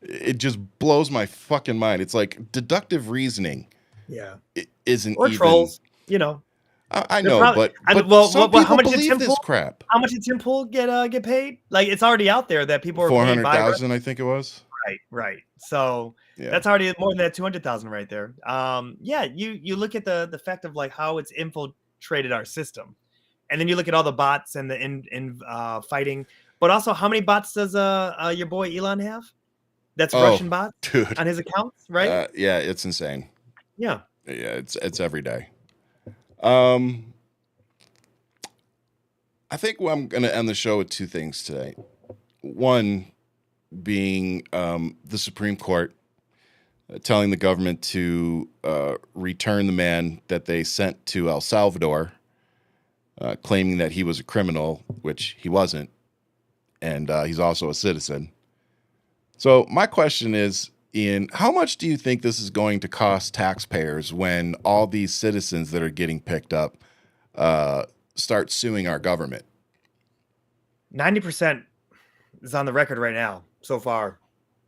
It just blows my fucking mind. It's like deductive reasoning. Yeah. It isn't or even trolls, you know. I know, but some how people much did believe Tim this Pool, crap. How much did Tim Pool get paid? Like, it's already out there that people are paid by 400,000, I think it was. Right. So that's already more than that 200,000 right there. Yeah, you look at the fact of like how it's infiltrated our system, and then you look at all the bots and the fighting. But also, how many bots does your boy Elon have? That's Russian bots, dude, on his accounts, right? Yeah, it's insane. Yeah, it's every day. I think I'm going to end the show with 2 things today. One being the Supreme Court telling the government to return the man that they sent to El Salvador, claiming that he was a criminal, which he wasn't, and he's also a citizen. So my question is, Ian, how much do you think this is going to cost taxpayers when all these citizens that are getting picked up start suing our government? 90% is on the record right now so far,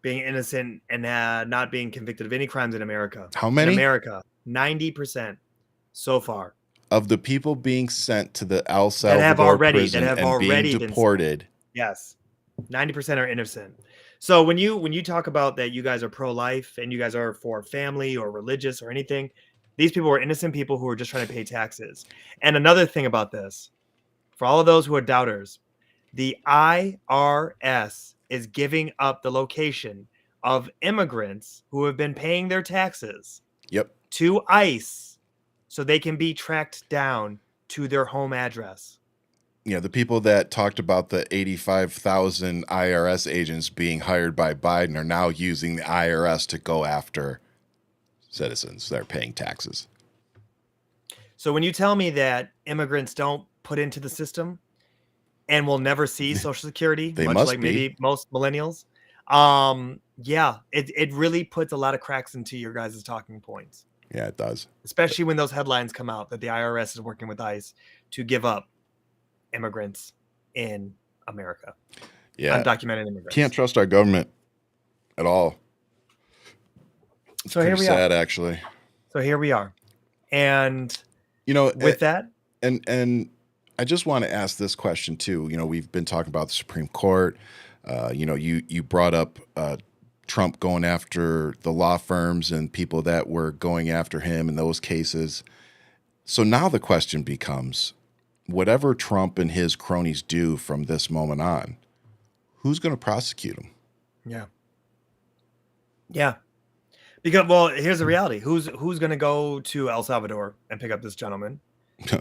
being innocent and not being convicted of any crimes in America. How many? In America, 90% so far. of the people being sent to the El that have Salvador already prison and being already been deported. Yes. 90% are innocent. So when you talk about that you guys are pro-life and you guys are for family or religious or anything, these people are innocent people who are just trying to pay taxes. And another thing about this, for all of those who are doubters, the IRS is giving up the location of immigrants who have been paying their taxes Yep. to ICE so they can be tracked down to their home address. Yeah, the people that talked about the 85,000 IRS agents being hired by Biden are now using the IRS to go after citizens that are paying taxes. So when you tell me that immigrants don't put into the system and will never see Social Security, They much must like be. maybe most millennials, yeah, it really puts a lot of cracks into your guys' talking points, Yeah, it does. especially when those headlines come out that the IRS is working with ICE to give up immigrants in America. Yeah. Undocumented immigrants. Can't trust our government at all. It's So here pretty we sad, are. actually. So here we are. And You know, with that, and I just want to ask this question too. You know, we've been talking about the Supreme Court. You know, you brought up Trump going after the law firms and people that were going after him in those cases. So now the question becomes, whatever Trump and his cronies do from this moment on, who's going to prosecute him? yeah. Because, well, here's the reality. Who's going to go to El Salvador and pick up this gentleman?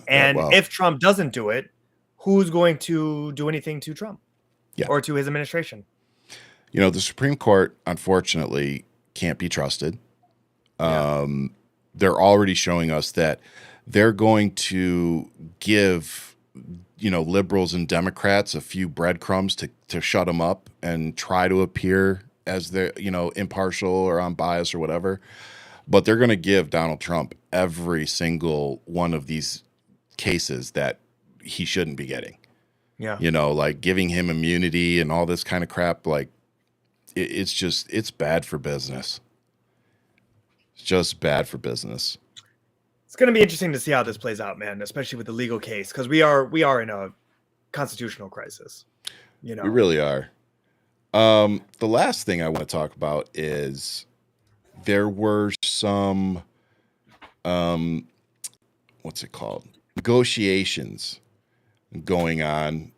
And Well, if Trump doesn't do it, who's going to do anything to Trump or to his administration? you know, the Supreme Court, unfortunately, can't be trusted. They're already showing us that they're going to give, you know, liberals and Democrats a few breadcrumbs to shut them up and try to appear as they're, you know, impartial or unbiased or whatever. But they're going to give Donald Trump every single one of these cases that he shouldn't be getting. Yeah. You know, like giving him immunity and all this kind of crap. Like, it's bad for business. It's just bad for business. It's going to be interesting to see how this plays out, man, especially with the legal case, because we are in a constitutional crisis. You know, We really are. The last thing I want to talk about is there were some, what's it called? Negotiations going on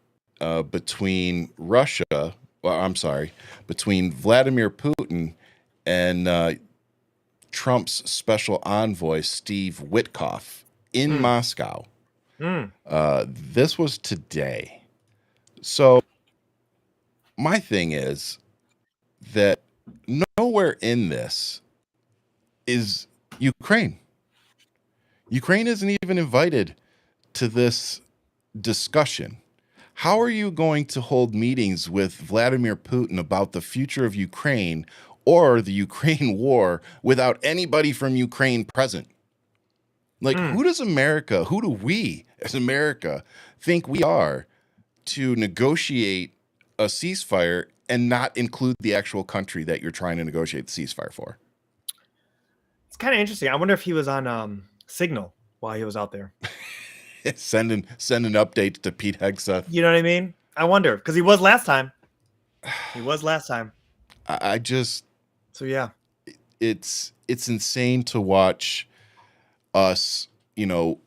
between Russia, between Vladimir Putin and Trump's special envoy, Steve Witkoff, in Moscow. This was today. So my thing is that nowhere in this is Ukraine. Ukraine isn't even invited to this discussion. How are you going to hold meetings with Vladimir Putin about the future of Ukraine or the Ukraine war without anybody from Ukraine present? Like, who do we as America think we are to negotiate a ceasefire and not include the actual country that you're trying to negotiate the ceasefire for? it's kind of interesting. I wonder if he was on Signal while he was out there. Sending updates to Pete Hegseth. You know what I mean? I wonder, because he was last time. I just, So yeah, it's insane to watch us, you know,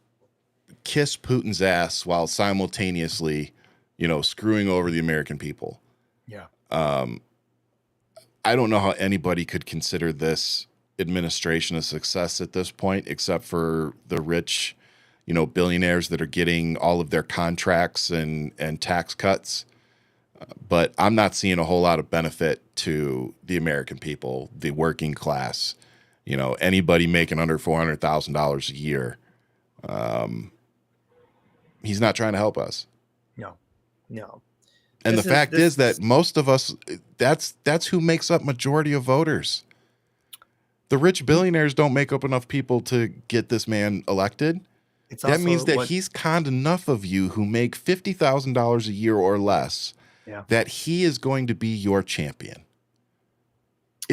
kiss Putin's ass while simultaneously, you know, screwing over the American people. yeah. I don't know how anybody could consider this administration a success at this point, except for the rich, you know, billionaires that are getting all of their contracts and tax cuts. But I'm not seeing a whole lot of benefit to the American people, the working class, you know, anybody making under $400,000 a year. He's not trying to help us. No. And This the is- fact this is that is- most of us, that's who makes up majority of voters. The rich billionaires don't make up enough people to get this man elected. It's That also means that what- he's conned enough of you who make $50,000 a year or less Yeah. that he is going to be your champion.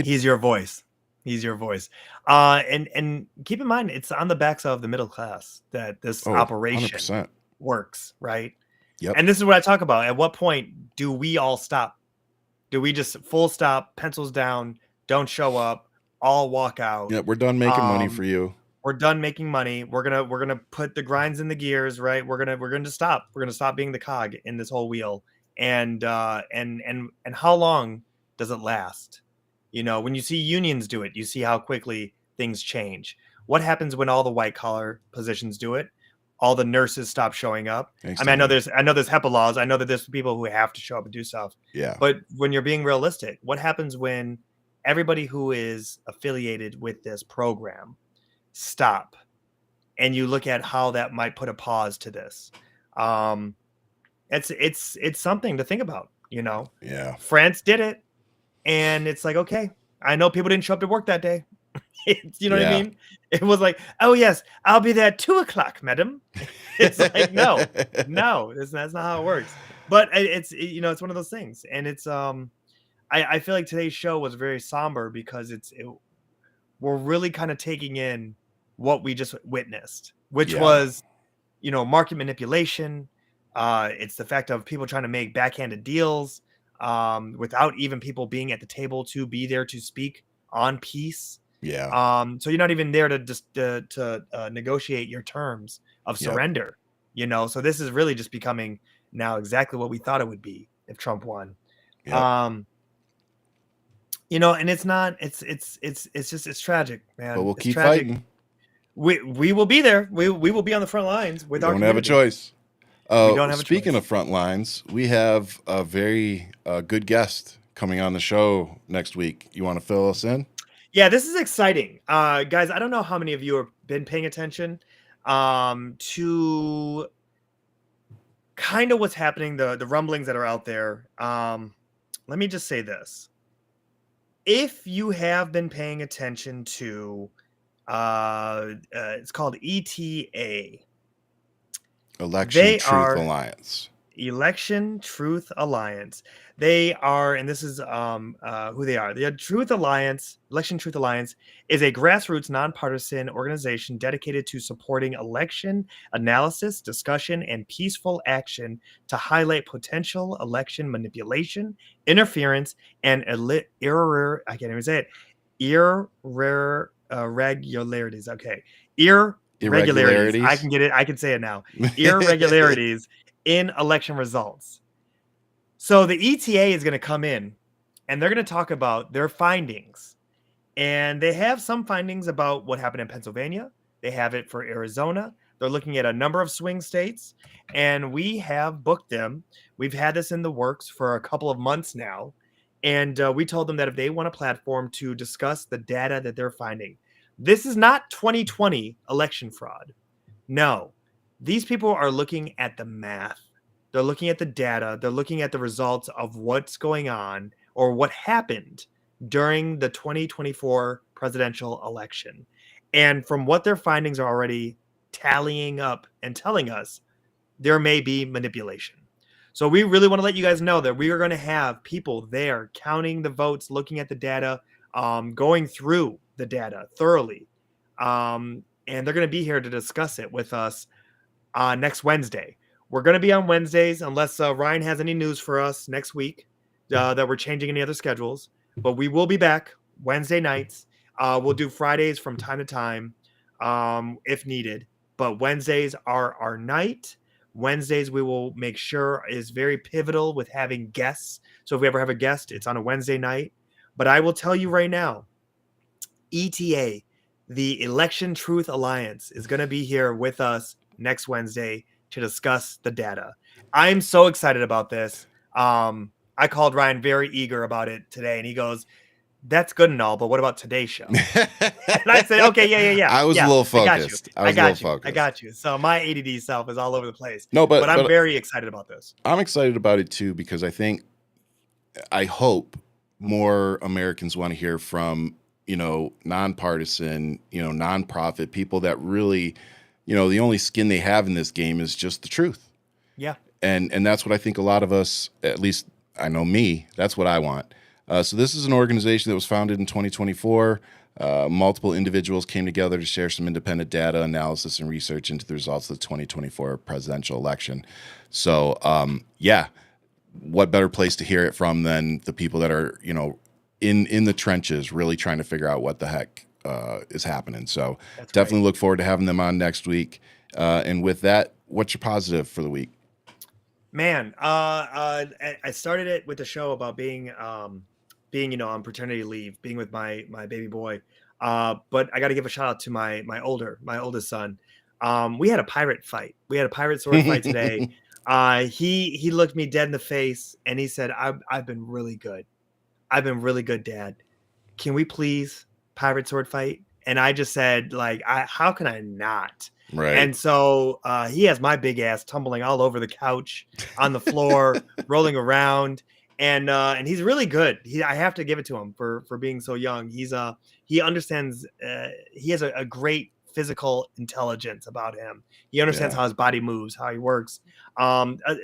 he's your voice. He's your voice. And keep in mind, it's on the backs of the middle class that this Oh, operation 100%. works, right? Yep. And this is what I talk about. At what point do we all stop? Do we just full stop, pencils down, don't show up, all walk out? Yeah, we're done making money Um, for you. we're done making money. We're gonna put the grinds in the gears, right? We're gonna stop. We're gonna stop being the cog in this whole wheel. And how long does it last? When you see unions do it, you see how quickly things change. What happens when all the white collar positions do it? All the nurses stop showing up. I mean, I know Instantly. there's HEPA laws. I know that there's people who have to show up and do stuff. Yeah. But when you're being realistic, what happens when everybody who is affiliated with this program stop, and you look at how that might put a pause to this? It's something to think about. Yeah. France did it, and it's like, okay, I know people didn't show up to work that day. You know what I Yeah. mean? It was like, oh yes, I'll be there at 2:00, madam. It's like, no, that's not how it works. But it's one of those things, and I feel like today's show was very somber because we're really kind of taking in what we just witnessed, which Yeah. was, market manipulation. It's the fact of people trying to make backhanded deals without even people being at the table to be there to speak on peace. Yeah. So you're not even there to just to negotiate your terms of Yep. surrender. So this is really just becoming now exactly what we thought it would be if Trump won. Yep. And it's not. It's tragic, man. But we'll It's keep tragic. fighting. We will be there. We will be on the front lines with We our don't have a community. choice. We don't have a Speaking choice. of front lines, we have a very good guest coming on the show next week. You want to fill us in? Yeah, this is exciting. Guys, I don't know how many of you have been paying attention to kind of what's happening, the rumblings that are out there. Let me just say this. If you have been paying attention to, it's called ETA. Election Truth Alliance. Election Truth Alliance. They are, and this is who they are. The Election Truth Alliance is a grassroots nonpartisan organization dedicated to supporting election analysis, discussion, and peaceful action to highlight potential election manipulation, interference, and I can't even say it. Irregularities. Okay. Irregularities. I can get it. I can say it now. Irregularities in election results. So the ETA is going to come in and they're going to talk about their findings. And they have some findings about what happened in Pennsylvania. They have it for Arizona. They're looking at a number of swing states, and we have booked them. We've had this in the works for a couple of months now. And we told them that if they want a platform to discuss the data that they're finding, this is not 2020 election fraud. No, these people are looking at the math. They're looking at the data. They're looking at the results of what's going on or what happened during the 2024 presidential election. And from what their findings are already tallying up and telling us, there may be manipulation. So we really want to let you guys know that we are going to have people there counting the votes, looking at the data, going through the data thoroughly. And they're going to be here to discuss it with us next Wednesday. We're going to be on Wednesdays unless Ryan has any news for us next week that we're changing any other schedules. But we will be back Wednesday nights. We'll do Fridays from time to time if needed. But Wednesdays are our night. Wednesdays we will make sure is very pivotal with having guests. So if we ever have a guest, it's on a Wednesday night. But I will tell you right now, ETA, the Election Truth Alliance, is going to be here with us next Wednesday to discuss the data. I'm so excited about this. I called Ryan very eager about it today, and he goes, "That's good and all, but what about today's show?" And I said, "Okay, yeah. I was a little focused. I got you. So my ADD self is all over the place. No, but I'm very excited about this. I'm excited about it too because I hope more Americans want to hear from nonpartisan, nonprofit people that really, the only skin they have in this game is just the truth. Yeah. And that's what I think a lot of us, at least I know me, that's what I want. So this is an organization that was founded in 2024. Multiple individuals came together to share some independent data, analysis, and research into the results of the 2024 presidential election. So, yeah, what better place to hear it from than the people that are, in the trenches, really trying to figure out what the heck is happening. So That's definitely great. look forward to having them on next week. And with that, what's your positive for the week? Man, I started it with a show about being on paternity leave, being with my baby boy. But I got to give a shout out to my oldest son. We had a pirate fight. We had a pirate sword fight today. He looked me dead in the face and he said, I've been really good. I've been really good, Dad. Can we please pirate sword fight? And I just said, like, how can I not? Right. And so he has my big ass tumbling all over the couch, on the floor, rolling around, and he's really good. I have to give it to him for being so young. He understands. He has a great physical intelligence about him. He understands Yeah. how his body moves, how he works.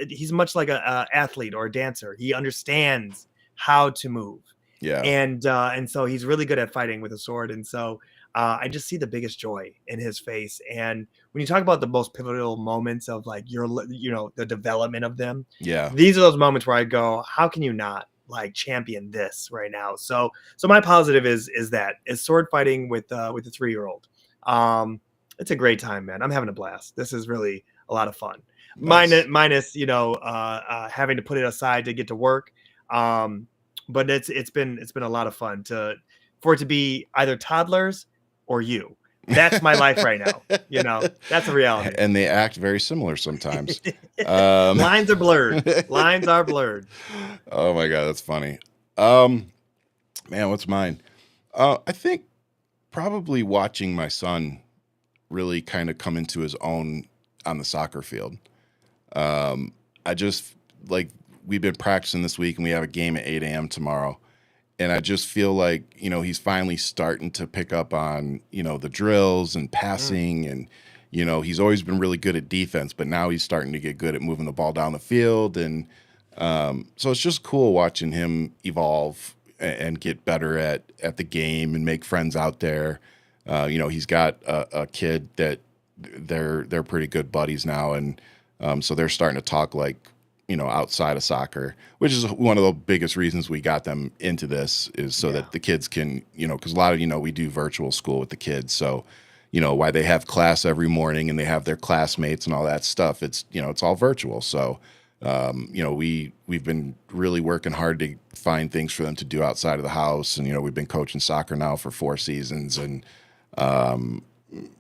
He's much like a athlete or a dancer. He understands how to move. Yeah. And so he's really good at fighting with a sword. And so I just see the biggest joy in his face. And when you talk about the most pivotal moments of like the development of them, Yeah. these are those moments where I go, how can you not like champion this right now? So my positive is sword fighting with the 3-year-old. It's a great time, man. I'm having a blast. This is really a lot of fun. Nice. Minus having to put it aside to get to work. But it's been a lot of fun for it to be either toddlers or you. That's my life right now. That's a reality. And they act very similar sometimes. Lines are blurred. Lines are blurred. Oh my God, that's funny. Man, what's mine? I think probably watching my son really kind of come into his own on the soccer field. I just like we've been practicing this week and we have a game at 8 a.m. tomorrow. And I just feel like, he's finally starting to pick up on, the drills and passing. And, he's always been really good at defense, but now he's starting to get good at moving the ball down the field. And so it's just cool watching him evolve and get better at the game and make friends out there. He's got a kid that they're pretty good buddies now. And so they're starting to talk like, outside of soccer, which is one of the biggest reasons we got them into this is so that the kids can, because a lot of, we do virtual school with the kids. So, why they have class every morning and they have their classmates and all that stuff. It's, it's all virtual. So, we've been really working hard to find things for them to do outside of the house. And, we've been coaching soccer now for 4 seasons. And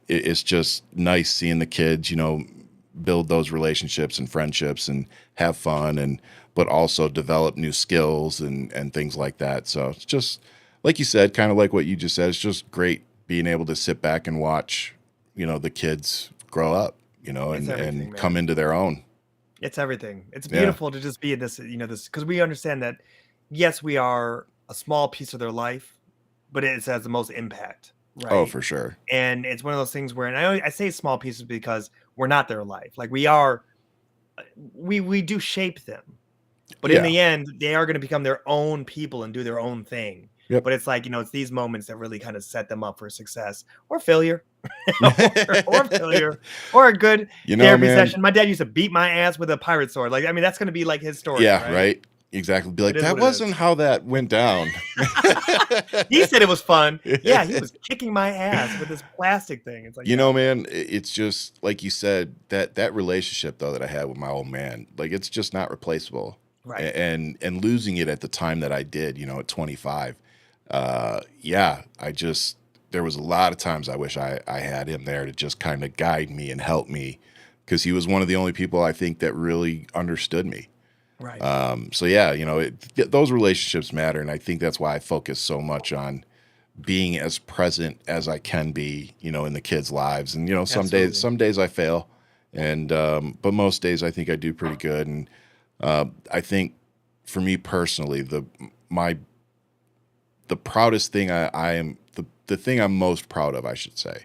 it's just nice seeing the kids, build those relationships and friendships and have fun but also develop new skills and things like that. So it's just like you said, kind of like what you just said, it's just great being able to sit back and watch, the kids grow up, and come into their own. It's everything. It's beautiful to just be in this, this, because we understand that, yes, we are a small piece of their life, but it has the most impact. Right. Oh, for sure. And it's one of those things where, and I say small pieces because we're not their life. Like we do shape them, but in the end, they are going to become their own people and do their own thing. Yep. But it's like, it's these moments that really kind of set them up for success or failure or failure or a good therapy session. My dad used to beat my ass with a pirate sword. Like, I mean, that's going to be like his story. Yeah. Right. Exactly. Be like, that wasn't how that went down. He said it was fun. Yeah, he was kicking my ass with this plastic thing. It's like, man, it's just like you said, that relationship though that I had with my old man, like it's just not replaceable. Right. And losing it at the time that I did, at 25. There was a lot of times I wish I had him there to just kind of guide me and help me because he was one of the only people I think that really understood me. Right. So yeah, those relationships matter. And I think that's why I focus so much on being as present as I can be, in the kids' lives. And, some days I fail and, but most days I think I do pretty good. And, I think for me personally, the proudest thing the thing I'm most proud of, I should say,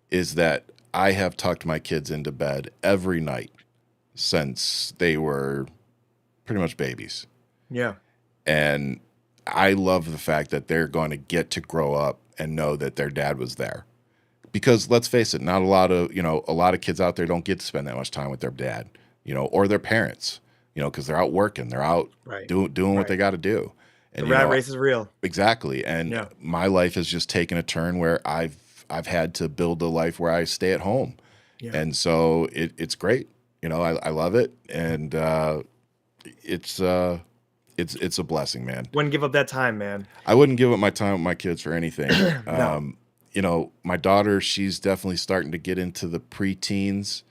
is that I have tucked my kids into bed every night since they were pretty much babies. Yeah. And I love the fact that they're going to get to grow up and know that their dad was there. Because let's face it, not a lot of, a lot of kids out there don't get to spend that much time with their dad, or their parents, because they're out working, they're out Right. doing what Right. they got to do. The And, rat race is real. exactly. And Yeah. my life has just taken a turn where I've had to build a life where I stay at home. Yeah. And so it's great. I love it. And it's a blessing, man. Wouldn't give up that time, man. I wouldn't give up my time with my kids for anything. No. My daughter, she's definitely starting to get into the preteens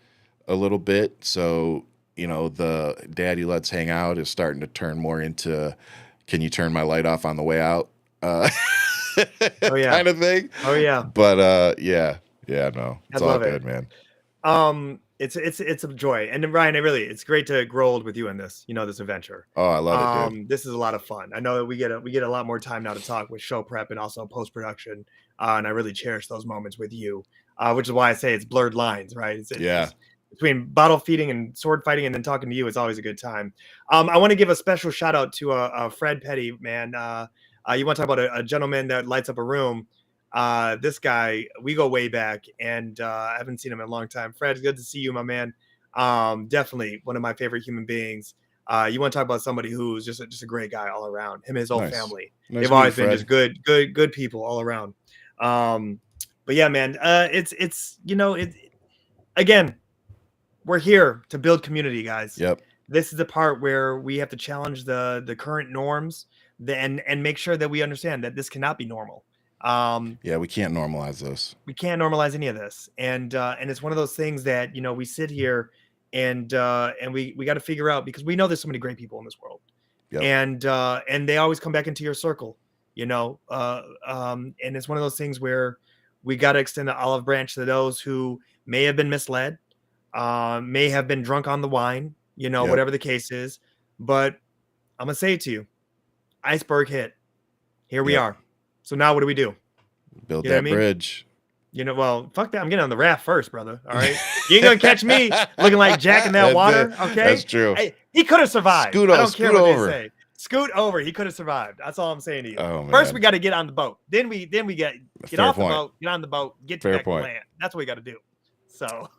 a little bit. So, the daddy let's hang out is starting to turn more into, can you turn my light off on the way out? Oh, yeah. Kind of thing. Oh yeah. But yeah, no, it's I all love good, it. man. It's a joy, and then, Ryan, it's great to grow old with you in this, this adventure. Oh, I love it, dude. This is a lot of fun. I know that we get a lot more time now to talk with show prep and also post production, and I really cherish those moments with you, which is why I say it's blurred lines, right? It's between bottle feeding and sword fighting, and then talking to you, it's always a good time. I want to give a special shout out to Fred Petty, man. You want to talk about a gentleman that lights up a room? This guy, we go way back, and I haven't seen him in a long time. Fred, good to see you, my man. Definitely one of my favorite human beings. You want to talk about somebody who's just a great guy all around. Him and his whole Nice. family. Nice They've to always meet you, been Fred. just good people all around. But yeah, man, again, we're here to build community, guys. Yep. This is the part where we have to challenge the current norms, and make sure that we understand that this cannot be normal. Yeah, we can't normalize this. We can't normalize any of this, and it's one of those things that we sit here and we got to figure out, because we know there's so many great people in this world. Yep. And they always come back into your circle, and it's one of those things where we got to extend the olive branch to those who may have been misled, may have been drunk on the wine, Yep. whatever the case is. But I'm gonna say it to you, iceberg hit. Here we Yep. are. So now what do we do? Build You know what that I mean? bridge. Well, fuck that. I'm getting on the raft first, brother. All right. You ain't gonna catch me looking like Jack in that That's water. it. Okay. That's true. Hey, he could have survived. Scoot I o- don't care scoot what over. they say. Scoot over. He could have survived. That's all I'm saying to you. Oh, First, man. we got to get on the boat. Then we get Fair off point. the boat, get on the boat, get Fair back point. to land. That's what we got to do. So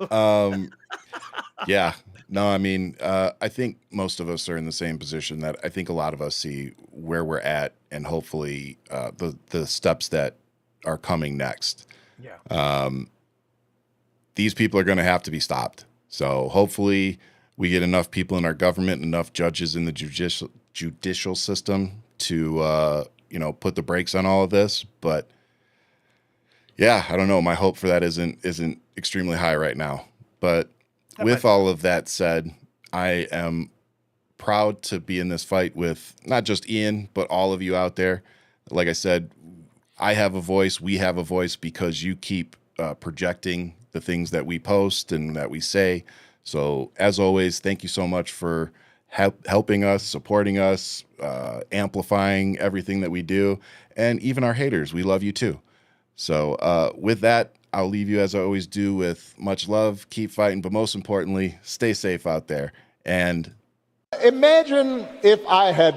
Yeah. No, I mean, I think most of us are in the same position, that I think a lot of us see where we're at, and hopefully the steps that are coming next. yeah. These people are going to have to be stopped. So hopefully we get enough people in our government, enough judges in the judicial system to put the brakes on all of this. But yeah, I don't know. My hope for that isn't extremely high right now. But with all of that said, I am proud to be in this fight with not just Ian, but all of you out there. Like I said, I have a voice. We have a voice because you keep projecting the things that we post and that we say. So as always, thank you so much for helping us, supporting us, amplifying everything that we do, and even our haters. We love you too. So with that, I'll leave you as I always do with much love. Keep fighting, but most importantly, stay safe out there. And imagine if I had